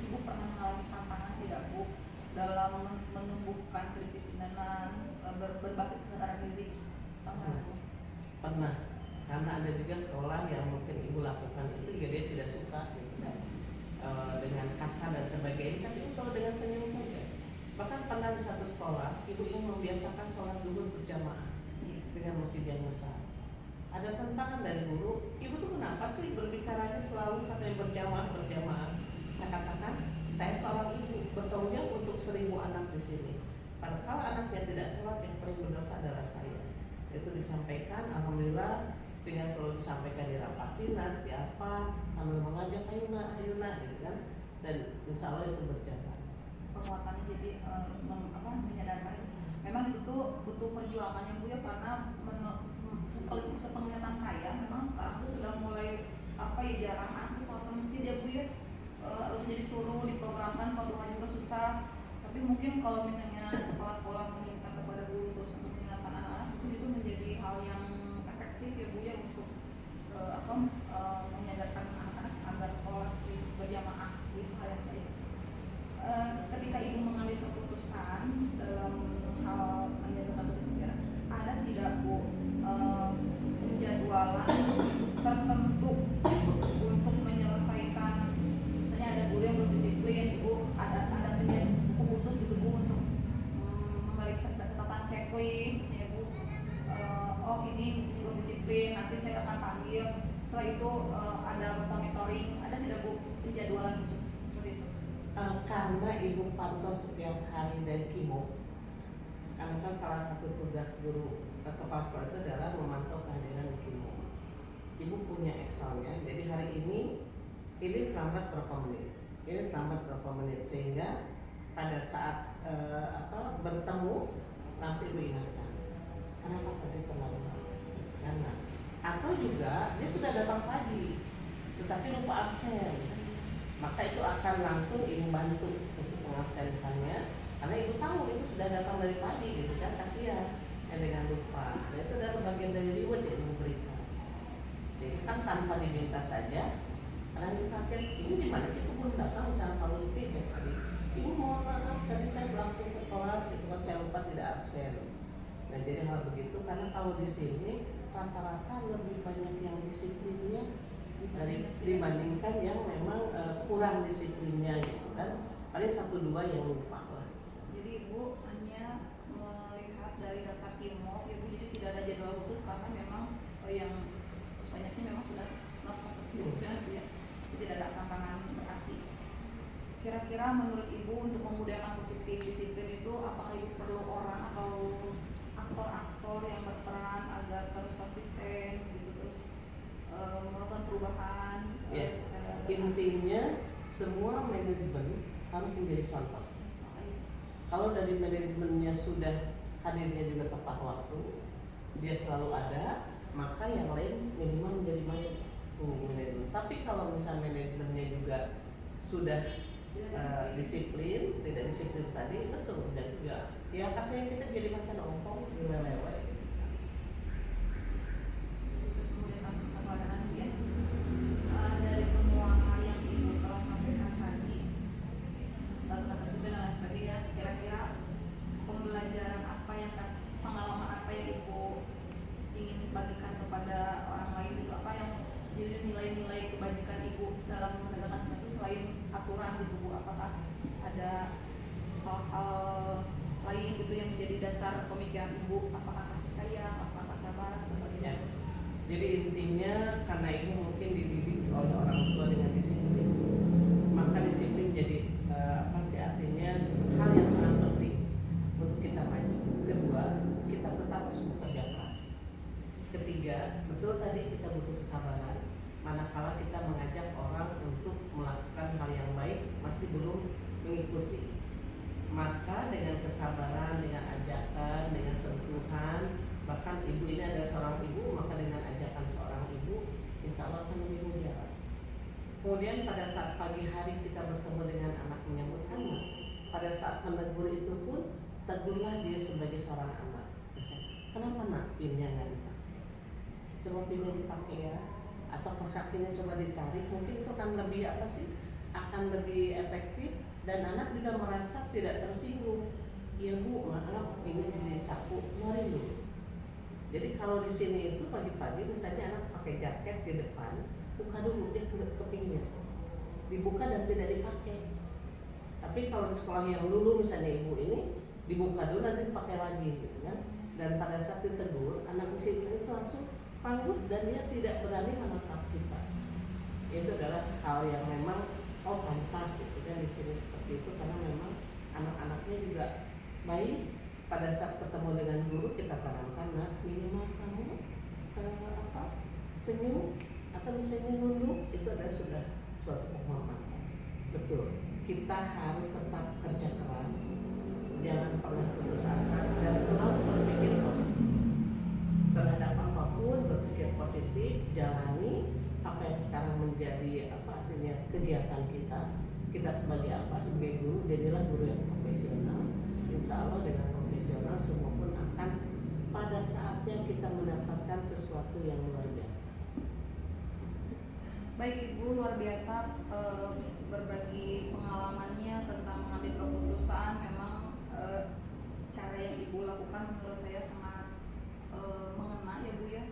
Ibu pernah mengalami tantangan tidak Bu dalam menumbuhkan kedisiplinan berbasis kesadaran diri? Pernah, karena ada juga sekolah yang mungkin ibu lakukan itu juga dia tidak suka gitu kan, dengan kasar dan sebagainya, tapi ibu selalu dengan senyum saja. Bahkan pernah di satu sekolah ibu ingin membiasakan sholat duhur berjamaah dengan masjid yang besar. Ada tantangan dari guru, ibu tuh kenapa sih berbicaranya selalu katanya berjamaah? Saya katakan, saya seorang ibu bertanggung jawab untuk 1000 anak di sini. Padahal kalau anaknya tidak sholat, yang paling berdosa adalah saya. Itu disampaikan, alhamdulillah dengan selalu disampaikan di rapat dinas, di apa, sambil mengajak ayo nak gitu kan, dan insya Allah itu berjalan. Penguatannya jadi menyadarkan memang itu tuh butuh perjuangan yang Bu ya, karena sepenglihatan saya memang sekarang tuh sudah mulai jarang anak sholat ke masjid ya Bu ya, harus jadi suruh diprogramkan suatu hal juga susah. Tapi mungkin kalau misalnya kepala sekolah meminta kepada guru terus untuk mengingatkan anak-anak, itu menjadi hal yang efektif ya Bu ya untuk menyadarkan anak-anak agar sholat berjamaah itu hal yang baik. Ketika Ibu mengambil keputusan dalam hal menjalankan kedisiplinan, ada tidak Bu penjadwalan tertentu untuk menyelesaikan, misalnya ada guru yang belum disiplin, Ibu ada buku khusus gitu Bu untuk memeriksa catatan checklist misalnya Bu, oh ini misalnya belum disiplin, nanti saya akan panggil, setelah itu ada monitoring, ada tidak Bu penjadwalan khusus seperti itu? Karena ibu pantau setiap hari dan kimo, karena kan salah satu tugas guru kepala sekolah itu adalah memantau kehadiran di kimo. Ibu punya Excelnya, jadi hari ini terlambat berapa menit, sehingga pada saat bertemu langsung ibu ingatkan, kenapa tadi terlambat? Karena atau juga dia sudah datang pagi tetapi lupa absen, maka itu akan langsung ibu bantu untuk mengabsenkannya, karena ibu tahu itu sudah datang dari pagi gitu kan, kasihan dengan lupa. Nah, itu adalah bagian dari reward yang ibu berikan, jadi kan tanpa diminta saja. Karena ibu kaget, ini di mana sih, aku belum datang misalnya Pak Lutfi ya tadi, ibu mohon maaf tadi saya langsung ke kelas gitu kan, saya lupa tidak absen. Nah jadi hal begitu, karena kalau di sini rata-rata lebih banyak yang disiplinnya dibandingkan yang memang kurang disiplinnya gitu kan, paling 1-2 yang lupa lah. Jadi Ibu hanya melihat dari data Kimo, Ibu jadi tidak ada jadwal khusus karena memang yang banyaknya memang sudah melakukan kedisiplinan ya, tidak ada tantangan berarti. Kira-kira menurut Ibu untuk memudahkan positif disiplin itu, apakah Ibu perlu orang atau aktor aktor yang berperan agar terus konsisten gitu, terus melakukan perubahan Ya, secara intinya semua manajemen harus menjadi contoh. Kalau dari manajemennya sudah hadirnya juga tepat waktu, dia selalu ada, maka yang lain minimal menjadi manajemen. Tapi kalau misalnya manajemennya juga sudah disiplin, tidak disiplin tadi, betul, dan juga ya kasihnya kita jadi macan ompong, lelewai. Terus kemudian tambahan ya, dari semua hal yang ibu telah sampaikan tadi, tentang disiplin dan lain sebagainya, kira-kira pembelajaran apa yang pengalaman apa yang ibu ingin bagikan kepada orang lain gitu, apa yang jadi nilai-nilai kebajikan ibu dalam menegakkan semua itu selain aturan gitu Bu, apakah ada hal-hal lain gitu yang menjadi dasar pemikiran ibu, apakah kasih sayang, apakah kesabaran atau Ya. bagaimana? Jadi intinya karena ibu mungkin dididik oleh orang tua dengan disiplin, maka disiplin jadi artinya hal yang sangat penting untuk kita maju. Kedua, kita tetap harus bekerja keras. Ketiga, betul tadi kita butuh kesabaran. Manakala kita mengajak orang untuk melakukan hal yang baik masih belum mengikuti, maka dengan kesabaran, dengan ajakan, dengan sentuhan, bahkan ibu ini ada seorang ibu, maka dengan ajakan seorang ibu, insya Allah akan lebih mujarab. Kemudian pada saat pagi hari kita bertemu dengan anak menyambut anak, pada saat menegur itu pun tegurlah dia sebagai seorang anak. Kenapa nak pinnya nggak dipakai? Coba pinnya dipakai ya, atau kosakinya coba ditarik, mungkin itu akan lebih akan lebih efektif dan anak juga merasa tidak tersinggung. Ya Bu, maaf ini disapu, keluarin dulu. Jadi kalau di sini itu pagi-pagi misalnya anak pakai jaket di depan, buka dulu dia ke pinggir, dibuka dan tidak dipakai. Tapi kalau di sekolah yang dulu misalnya ibu ini dibuka dulu nanti dipakai lagi gitu kan. Dan pada saat ditegur, anak di sini itu langsung panggut dan dia tidak berani menatap kita. Itu adalah hal yang memang pantas gitu kan di sini seperti itu, karena memang anak-anaknya juga baik. Pada saat ketemu dengan guru kita tanamkan, nah minimal kamu senyum atau misalnya nunduk, itu adalah sudah suatu penghormatan. Betul, kita harus tetap kerja keras, jangan pernah putus asa dan selalu berpikir positif terhadap apapun. Berpikir positif, jalani apa yang sekarang menjadi artinya kegiatan kita sebagai sebagai guru, jadilah guru yang profesional. Insya Allah dengan profesional semua pun akan pada saatnya kita mendapatkan sesuatu yang luar biasa. Baik Ibu, luar biasa berbagi pengalamannya tentang mengambil keputusan. Memang cara yang Ibu lakukan menurut saya sangat mengena ya Bu ya,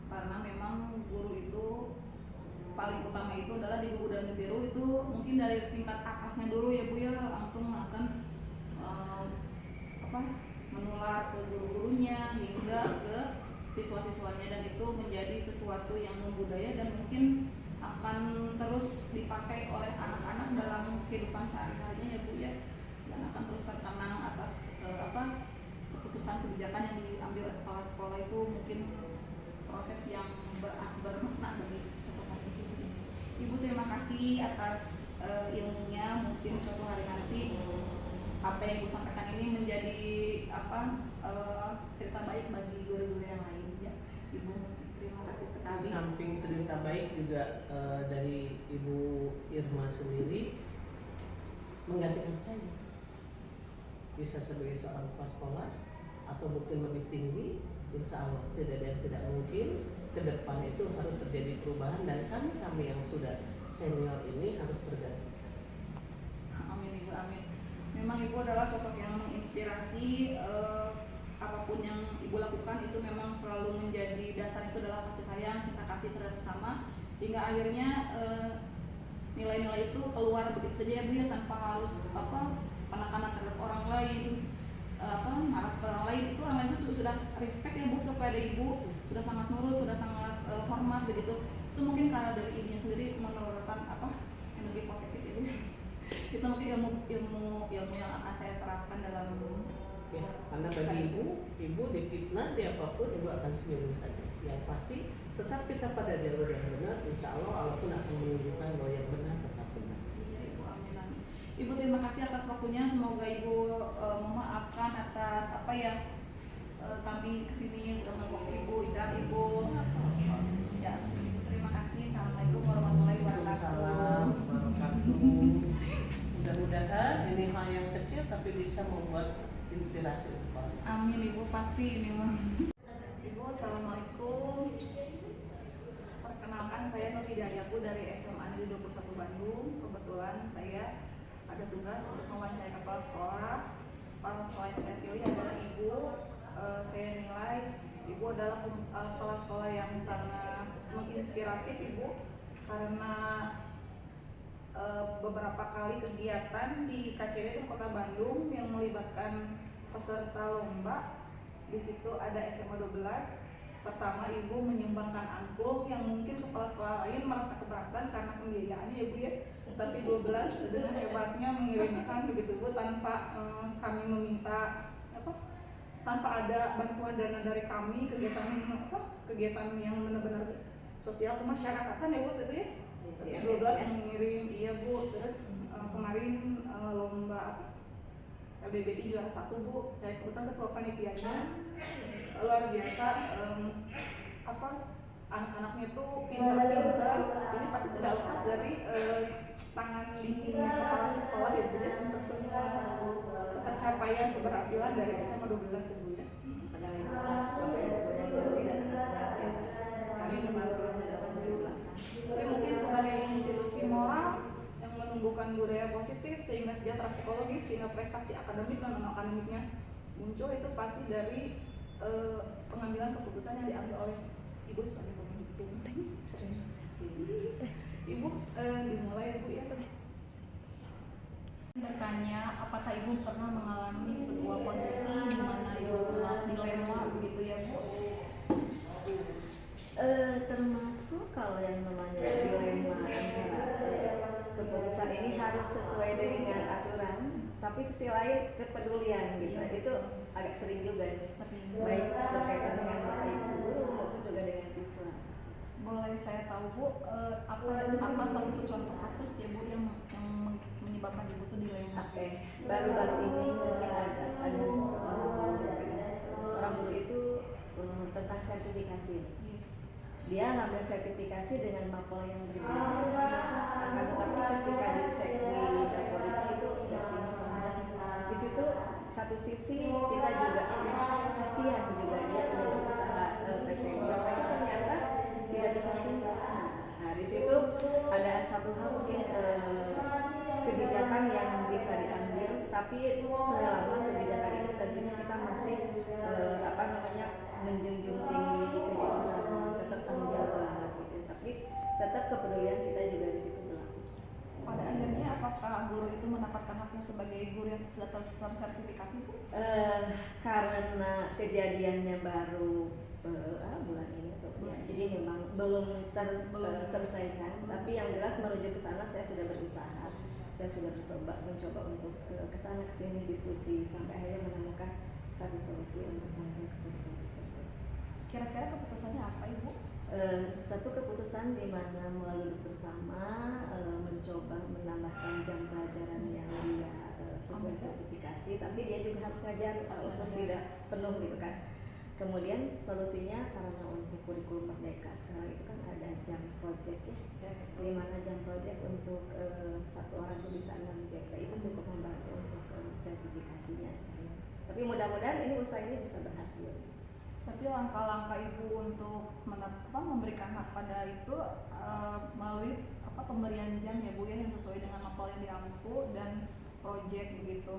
karena memang guru itu paling utama itu adalah di Guru dan Biru itu mungkin dari tingkat atasnya dulu ya Bu ya, langsung akan menular ke guru-gurunya hingga ke siswa-siswanya, dan itu menjadi sesuatu yang membudaya dan mungkin akan terus dipakai oleh anak-anak dalam kehidupan sehari-harinya ya Bu ya, dan akan terus tertanam atas keputusan kebijakan yang diambil oleh kepala sekolah. Itu mungkin proses yang bermakna bagi peserta didik. Ibu terima kasih atas ilmunya. Mungkin suatu hari nanti apa yang Ibu sampaikan ini menjadi cerita baik bagi guru-guru yang lain ya. Ibu terima kasih sekali. Samping cerita baik juga dari Ibu Irma sendiri menggantikan saya, bisa sebagai seorang kepala sekolah atau mungkin lebih tinggi. Insya Allah tidak ada yang tidak mungkin. Ke depan itu harus terjadi perubahan dan kami yang sudah senior ini harus berganti. Amin Ibu, amin. Memang Ibu adalah sosok yang menginspirasi. Apapun yang Ibu lakukan itu memang selalu menjadi dasar, itu adalah kasih sayang, cinta kasih terhadap sesama, hingga akhirnya nilai-nilai itu keluar begitu saja ya Bu ya, tanpa harus kanak-kanak terhadap orang lain, marah kepada orang lain. Itu orang lain itu sudah respect ya Bu kepada Ibu, sudah sangat nurut, sudah sangat hormat begitu. Itu mungkin karena dari ibunya sendiri menurunkan energi positif itu. Itu mungkin ilmu yang akan saya terapkan dalam Ya, karena bagi ibu difitnah di apapun ibu akan senyum saja. Yang pasti tetap kita pada jalur yang benar, insya Allah pun akan menunjukkan bahwa yang benar tetap benar. Iya, Ibu, amin, amin. Ibu terima kasih atas waktunya. Semoga Ibu memaafkan atas apa ya kami kesini sudah mengganggu Ibu, istirahat Ibu. Ya, Ibu terima kasih. Assalamualaikum warahmatullahi wabarakatuh. Waalaikumsalam wabarakatuh. Mudah-mudahan ini hal yang kecil tapi bisa membuat inspirasi untuk orang. Amin Ibu, pasti ini mah. Ibu, assalamualaikum. Perkenalkan saya Nur Hidayahku dari SMA Negeri 21 Bandung. Kebetulan saya ada tugas untuk mewawancarai kepala sekolah. Kepala sekolah yang saya pilih adalah Ibu. Saya nilai Ibu adalah kepala sekolah yang sangat menginspiratif Ibu, karena beberapa kali kegiatan di KCD Kota Bandung yang melibatkan peserta lomba. Di situ ada SMA 12. Pertama Ibu menyumbangkan angklung yang mungkin kepala sekolah lain merasa keberatan karena pembiayaannya ya Bu ya. Tapi 12 dengan hebatnya mengirimkan begitu Bu tanpa kami meminta tanpa ada bantuan dana dari kami, kegiatan yang benar-benar sosial kemasyarakatan ya Bu gitu ya. 12 yang mengirim, iya Bu. Terus kemarin lomba LBBI juara 1 Bu. Saya kebetulan ketua panitianya. Luar biasa, anak-anaknya tuh pintar-pintar. Ini pasti tidak lepas dari tangan dinginnya kepala sekolah ya Bu ya, untuk semua ketercapaian keberhasilan dari SMA 12 ya Bu ya. Tapi mungkin sebagai institusi moral yang menumbuhkan budaya positif sehingga sejahtera psikologis, sehingga prestasi akademik dan non akademiknya muncul, itu pasti dari pengambilan keputusan yang diambil oleh Ibu sebagai pemimpin. Terima kasih. Ibu dimulai ya Bu ya. Bertanya, apakah Ibu pernah mengalami sebuah kondisi di mana Ibu dilema begitu ya Bu? Termasuk kalau yang namanya dilema antara keputusan ini harus sesuai dengan aturan, tapi sisi lain kepedulian gitu. Itu agak sering juga nih. Baik berkaitan dengan bapak ibu maupun juga dengan siswa. Boleh saya tahu Bu, apa salah satu contoh kasus ya Bu yang menyebabkan Ibu tuh dilema? Oke, baru-baru ini mungkin ada seorang guru itu tentang sertifikasi. Dia ngambil sertifikasi dengan mapel yang berbeda, akan tetapi ketika dicek di Dapolita itu nggak sinkron. Di situ satu sisi kita juga kasihan juga dia udah berusaha PPN, tapi ternyata tidak bisa sinkron. Nah di situ ada satu hal mungkin kebijakan yang bisa diambil, tapi selama kebijakan itu tentunya kita masih menjunjung tinggi kejujuran, tetap tanggung jawab gitu, tapi tetap kepedulian kita juga di situ berlaku. Pada akhirnya apakah guru itu mendapatkan haknya sebagai guru yang sudah tersertifikasi Bu? Karena kejadiannya baru bulan ini atau bulan, jadi memang belum terselesaikan, tapi yang jelas menuju ke sana saya sudah berusaha. Saya sudah mencoba untuk ke sana kesini diskusi sampai akhirnya menemukan satu solusi untuk mengambil keputusan tersebut. Kira-kira keputusannya apa Ibu? Satu keputusan di mana melalui bersama mencoba menambahkan jam pelajaran yang dia sesuai sertifikasi, tapi dia juga harus ngajar untuk tidak penuh gitu kan. Kemudian solusinya karena untuk kurikulum merdeka sekarang itu kan ada jam project ya, di mana jam project untuk satu orang itu bisa 6 JP, itu cukup membantu untuk sertifikasinya. Tapi mudah-mudahan ini usaha ini bisa berhasil. Tapi langkah-langkah Ibu untuk memberikan hak pada itu melalui pemberian jam ya Bu ya, yang sesuai dengan mapel yang diampu dan project begitu.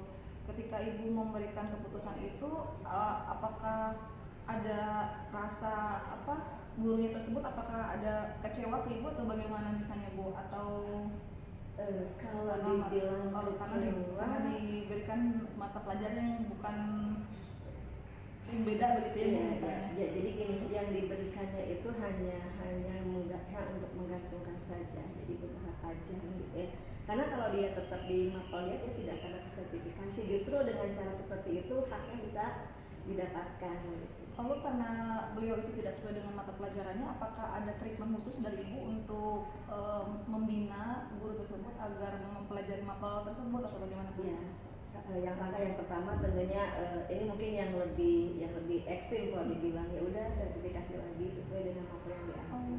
Ketika Ibu memberikan keputusan itu, apakah ada rasa gurunya tersebut, apakah ada kecewa ke Ibu atau bagaimana misalnya Bu, atau kalau dibilang karena diberikan mata pelajaran yang bukan yang beda begitu ya Bu misalnya? Ya, jadi gini, yang diberikannya itu hanya untuk menggantungkan saja, jadi beberapa jam gitu ya. Karena kalau dia tetap di mapel dia tidak akan dapat sertifikasi. Justru dengan cara seperti itu haknya bisa didapatkan gitu. Lalu karena beliau itu tidak sesuai dengan mata pelajarannya, apakah ada treatment khusus dari ibu untuk membina guru tersebut agar mempelajari mapel tersebut atau bagaimana Bu? Ya, yang langkah yang pertama tentunya ini mungkin yang lebih ekstrim kalau dibilang ya udah sertifikasi lagi sesuai dengan mapel yang diambil.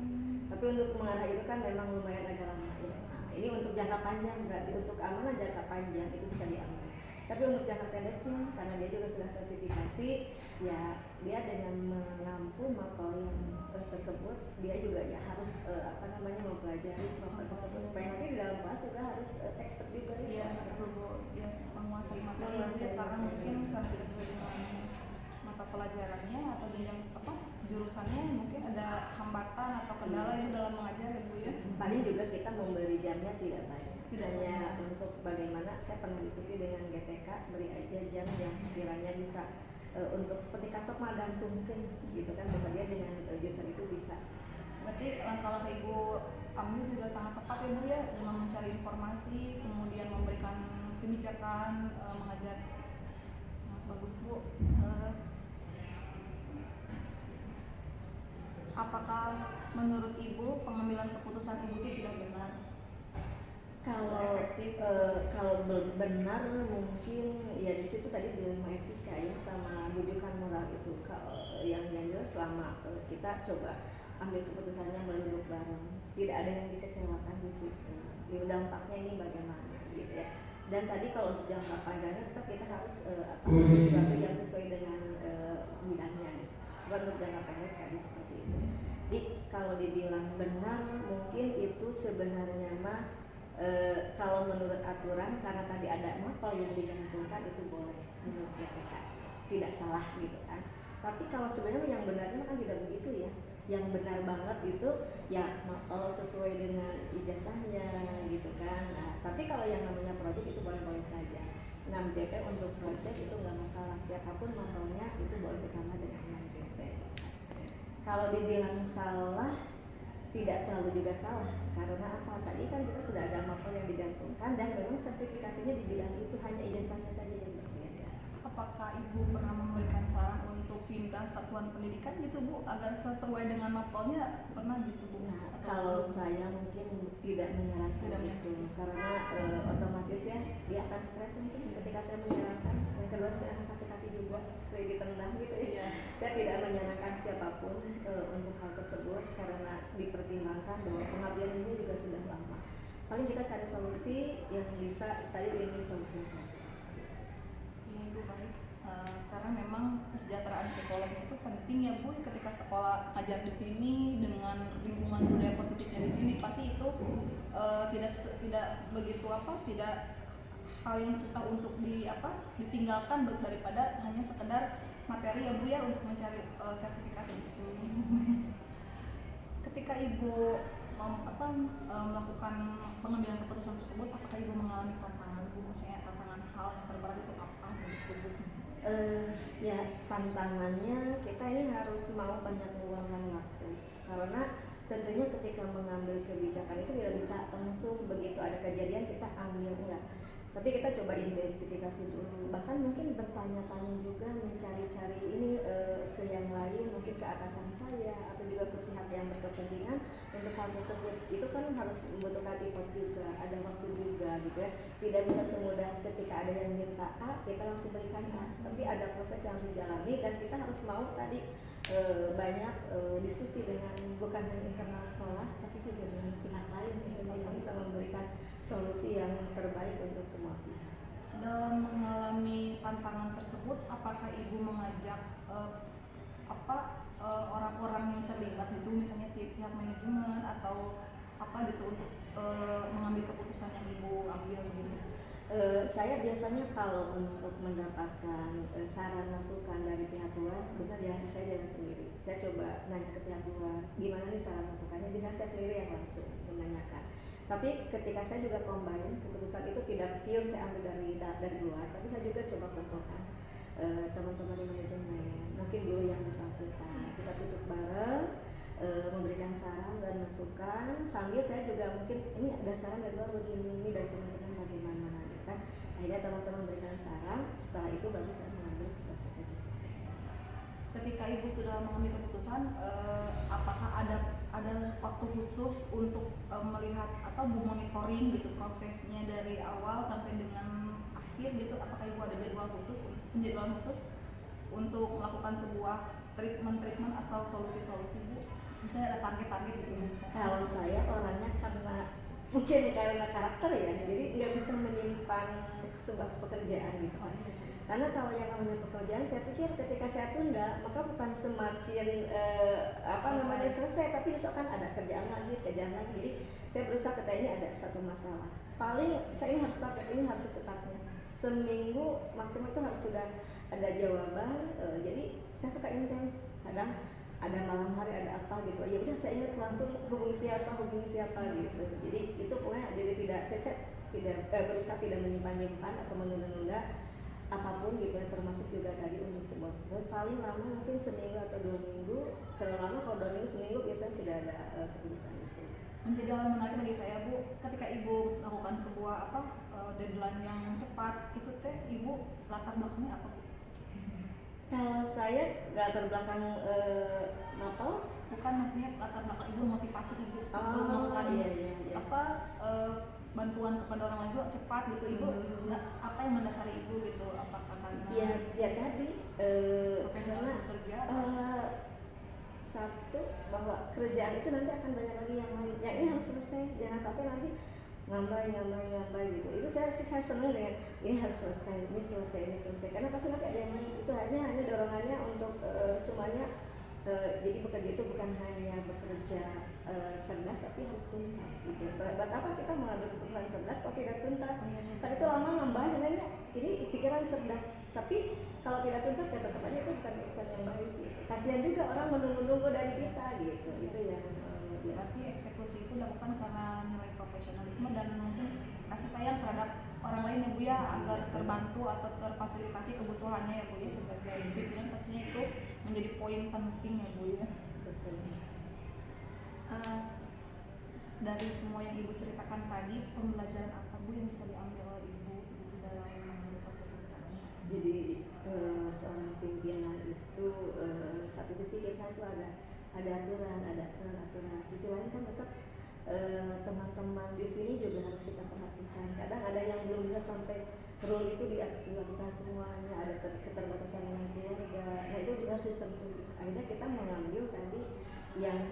Tapi untuk mengarah itu kan memang lumayan agak lama ya. Nah, ini untuk jangka panjang berarti untuk keamanan jangka panjang itu bisa diambil. Tapi untuk jangka pendeknya karena dia juga sudah sertifikasi ya dia dengan mengampu mapel yang tersebut dia juga ya harus mempelajari mapel tersebut supaya nanti di dalam kelas juga harus expert juga ya. Iya betul Bu, ya menguasai materi ya, karena mungkin karena tidak sesuai dengan mata pelajarannya atau jenjang jurusannya mungkin ada hambatan atau kendala itu dalam mengajar ya Bu ya. Paling juga kita memberi jamnya tidak banyak. Tidak hanya untuk bagaimana saya pernah diskusi dengan GTK beri aja jam yang sekiranya bisa untuk seperti kastok gantungkan gitu kan bahwa dia dengan jurusan itu bisa. Berarti langkah-langkah Ibu ambil juga sangat tepat ya Bu ya, dengan mencari informasi kemudian memberikan kebijakan mengajar, sangat bagus Bu. Apakah menurut Ibu pengambilan keputusan Ibu itu sudah benar? Kalau benar mungkin ya di situ tadi dilema etika ya sama bujukan moral itu. Kalau yang jelas selama kita coba ambil keputusannya melindungi bareng, tidak ada yang dikecewakan di situ. Dampaknya ini bagaimana gitu ya. Dan tadi kalau untuk jangka panjangnya tetap kita harus sesuatu yang sesuai dengan bidangnya. Gitu. Cuma untuk jangka pendek tadi seperti itu. Jadi kalau dibilang benar mungkin itu sebenarnya mah kalau menurut aturan karena tadi ada mapel yang digantungkan itu boleh menurut GTK tidak salah gitu kan. Tapi kalau sebenarnya yang benarnya kan tidak begitu ya. Yang benar banget itu ya mapel sesuai dengan ijazahnya gitu kan. Nah, tapi kalau yang namanya project itu boleh-boleh saja. 6 JP untuk project itu nggak masalah, siapapun mapelnya itu boleh ditambah dengan 6 JP. Kalau dibilang salah tidak terlalu juga salah karena apa, tadi kan kita sudah ada mapel yang digantungkan dan memang sertifikasinya di bidang itu hanya ijazahnya saja yang berbeda. Apakah Ibu pernah memberikan saran untuk pindah satuan pendidikan gitu Bu agar sesuai dengan mapelnya, pernah gitu Bu? Nah, kalau saya mungkin tidak menyarankan itu karena otomatis ya dia akan stres mungkin ketika saya menyarankan. Yang kedua dia akan sakit hati juga seperti ditendang gitu ya. Iya. Saya tidak menyarankan siapapun untuk hal tersebut karena dipertimbangkan bahwa pengabdian ini juga sudah lama. Paling kita cari solusi yang bisa tadi win-win solusi saja. Iya Ibu, baik. Karena memang kesejahteraan psikologis itu penting ya Bu. Ketika sekolah ngajar di sini dengan lingkungan budaya positifnya di sini pasti itu tidak begitu tidak hal yang susah untuk ditinggalkan daripada hanya sekedar materi ya Bu ya untuk mencari sertifikasi itu. Ketika Ibu melakukan pengambilan keputusan tersebut, apakah Ibu mengalami tantangan Bu? Misalnya tantangan hal yang terberat itu apa gitu Bu? Ya tantangannya kita ini harus mau banyak meluangkan waktu karena tentunya ketika mengambil kebijakan itu tidak bisa langsung begitu ada kejadian kita ambil enggak. Tapi kita coba identifikasi dulu, bahkan mungkin bertanya-tanya juga, mencari-cari ini ke yang lain, mungkin ke atasan saya atau juga ke pihak yang berkepentingan untuk hal tersebut. Itu kan harus membutuhkan effort juga, ada waktu juga gitu ya. Tidak bisa semudah ketika ada yang minta A, kita langsung berikan A. Tapi ada proses yang harus dijalani dan kita harus mau tadi banyak diskusi dengan bukan hanya internal sekolah, tapi juga dengan pihak lain yang bisa memberikan solusi yang terbaik untuk semua pihak. Dalam mengalami tantangan tersebut, apakah Ibu mengajak orang-orang yang terlibat itu, misalnya pihak manajemen atau gitu untuk mengambil keputusan yang Ibu ambil gitu? Saya biasanya kalau untuk mendapatkan saran masukan dari pihak luar, biasanya saya jalan sendiri. Saya coba nanya ke pihak luar, gimana nih saran masukannya, bisa saya sendiri yang langsung menanyakan. Tapi ketika saya juga combine, keputusan itu tidak pure saya ambil dari luar, tapi saya juga coba kumpulkan teman-teman di manajemen, mungkin dulu yang bersangkutan. Kita duduk bareng, memberikan saran dan masukan, sambil saya juga mungkin ini ada saran dari luar begini, ini dari teman-teman bagaimana gitu kan. Akhirnya teman-teman memberikan saran, setelah itu baru saya mengambil sebuah keputusan. Ketika ibu sudah mengambil keputusan, apakah ada waktu khusus untuk melihat atau monitoring gitu prosesnya dari awal sampai dengan akhir gitu? Apakah ibu ada jadwal khusus untuk melakukan sebuah treatment atau solusi-solusi bu? Misalnya ada target-target gitu misalnya. Kalau saya orangnya karena karakter ya, jadi nggak bisa menyimpan sebuah pekerjaan gitu. Karena kalau yang namanya pekerjaan, saya pikir ketika saya tunda, maka bukan semakin selesai, tapi besok kan ada kerjaan lagi. Jadi saya berusaha ketika ini ada satu masalah. Paling saya ini harus target, ini harus secepatnya. Seminggu maksimal itu harus sudah ada jawaban. Jadi saya suka intens. Kadang ada malam hari, ada apa gitu. Ya udah saya ingat langsung hubungi siapa gitu. Jadi itu pokoknya saya tidak berusaha tidak menyimpan atau menunda-nunda apapun gitu ya, termasuk juga tadi untuk sebuah keputusan paling lama mungkin seminggu atau 2 minggu, terlalu lama kalau 2 minggu seminggu biasanya sudah ada keputusan itu. Menjadi hal menarik bagi saya bu, ketika ibu melakukan sebuah deadline yang cepat, itu teh ibu latar belakangnya apa bu? Kalau saya latar belakang mapel, bukan maksudnya latar belakang ibu, motivasi ibu untuk melakukan iya. bantuan kepada orang lain juga cepat gitu ibu. Apa yang mendasari ibu gitu? Apakah karena ya tadi profesional kerja? Satu, bahwa kerjaan itu nanti akan banyak lagi yang lain. Yang ini harus selesai, jangan sampai nanti ngambai gitu. Itu saya senang dengan ini harus selesai, ini selesai. Karena pasti nanti ada yang lain. Itu hanya dorongannya untuk semuanya. Jadi bekerja itu bukan hanya bekerja cerdas, tapi harus tuntas gitu. Buat apa kita mengambil keputusan cerdas kalau tidak tuntas? Kan itu lama ngambah, ini pikiran cerdas, tapi kalau tidak tuntas ya tetap aja itu bukan keputusan yang baik gitu. Kasihan juga orang menunggu dari kita gitu. Itu yang biasa. Berarti eksekusi itu dilakukan karena nilai profesionalisme dan mungkin kasih sayang terhadap orang lain ya bu ya, agar terbantu atau terfasilitasi kebutuhannya ya bu ya. Sebagai pimpinan pastinya itu menjadi poin penting ya bu ya. Betul. Dari semua yang ibu ceritakan tadi, pembelajaran apa bu yang bisa diambil oleh ibu gitu dalam mengambil keputusan? Jadi seorang pimpinan itu satu sisi kita itu ada aturan, sisi lain kan tetap teman-teman di sini juga harus kita perhatikan. Kadang ada yang belum bisa sampai rule itu dilakukan semuanya, ada keterbatasan dengan keluarga. Nah itu juga harus disentuh. Akhirnya kita mengambil tadi yang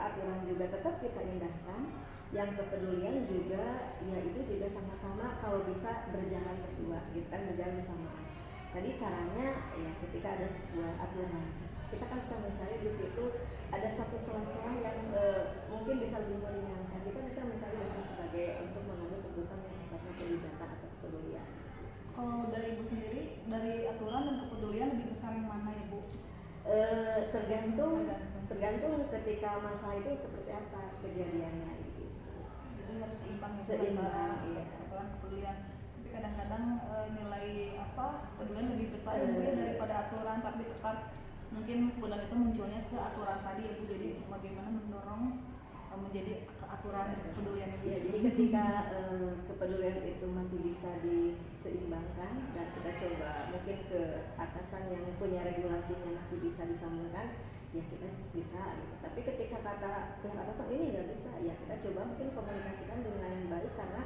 aturan juga tetap kita indahkan, yang kepedulian juga ya itu juga sama-sama kalau bisa berjalan berdua gitu kan, berjalan bersamaan. Tadi caranya ya ketika ada sebuah aturan, kita kan bisa mencari di situ ada satu celah-celah yang mungkin bisa lebih meringankan. Kita bisa mencari dasar sebagai untuk mengambil keputusan yang sifatnya kebijakan atau kepedulian. Kalau dari ibu sendiri, dari aturan dan kepedulian lebih besar yang mana ya bu? Tergantung ketika masalah itu seperti apa kejadiannya gitu. Jadi harus seimbang ya Seimbang, iya. aturan kepedulian. Tapi kadang-kadang nilai kepedulian lebih besar ya bu ya daripada aturan, tapi tetap mungkin kepedulian itu munculnya ke aturan tadi ya bu. Jadi bagaimana mendorong menjadi aturan kepedulian itu. Ya, jadi ketika kepedulian itu masih bisa diseimbangkan dan kita coba mungkin ke atasan yang punya regulasinya masih bisa disambungkan, ya kita bisa gitu. Tapi ketika kata pihak atasan ini nggak bisa, ya kita coba mungkin komunikasikan dengan baik, karena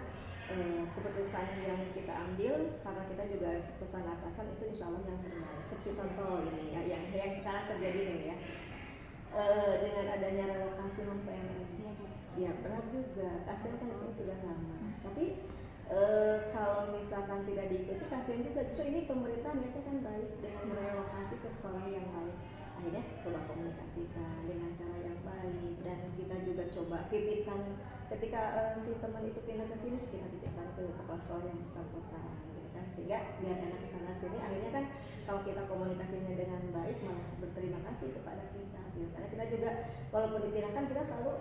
keputusan yang kita ambil karena kita juga keputusan atasan itu insya Allah yang terbaik. Seperti contoh ini ya, yang sekarang terjadi nih ya, dengan adanya relokasi non PNS, ya berat juga, kasihan kan disini sudah lama. Tapi kalau misalkan tidak diikuti kasihan juga. Justru ini pemerintah mereka kan baik dengan merelokasi ke sekolah yang lain. Akhirnya coba komunikasikan dengan cara yang baik, dan kita juga coba titipkan ketika si teman itu pindah ke sini, kita titipkan ke kepala sekolah yang bersangkutan gitu kan, sehingga biar enak kesana sini. Akhirnya kan kalau kita komunikasinya dengan baik malah berterima kasih kepada kita gitu. Karena kita juga walaupun dipindahkan kita selalu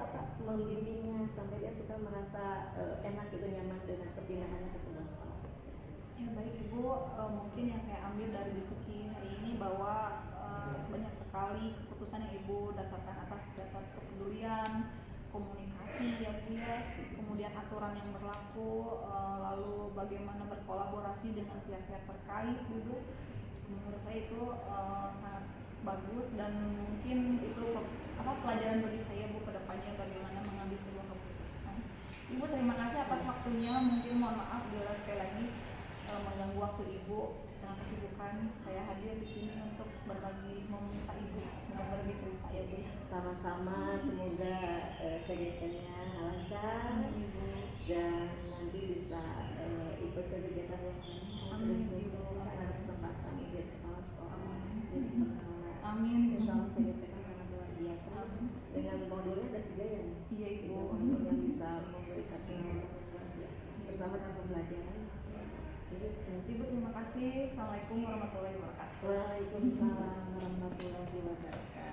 membimbingnya sampai dia suka merasa enak gitu, nyaman dengan perpindahannya ke sebuah sekolah. Ya Ya baik Ibu, mungkin yang saya ambil dari diskusi hari ini bahwa banyak sekali keputusan yang Ibu dasarkan atas dasar kepedulian, komunikasi ya Bu ya, kemudian aturan yang berlaku, lalu bagaimana berkolaborasi dengan pihak-pihak terkait Bu Ibu. Menurut saya itu sangat bagus dan mungkin itu pelajaran bagi saya Bu kedepannya bagaimana mengambil sebuah keputusan. Ibu terima kasih atas waktunya, mungkin mohon maaf bila sekali lagi mengganggu waktu Ibu dengan kesibukan. Saya hadir di sini untuk meminta Ibu berbagi cerita ya Bu ya. Sama-sama, semoga CGT-nya lancar dan nanti bisa ikut kegiatan yang lain. Sudah selesai kan ada kesempatan jadi kepala sekolah, jadi kepala. Amin. Insya Allah CGT kan sangat luar biasa. Dengan modulnya ada 3 ya. Iya Ibu. 3 modul yang bisa memberikan pengalaman yang luar biasa, terutama dalam pembelajaran. Ibu terima kasih. Assalamualaikum warahmatullahi wabarakatuh. Waalaikumsalam warahmatullahi wabarakatuh.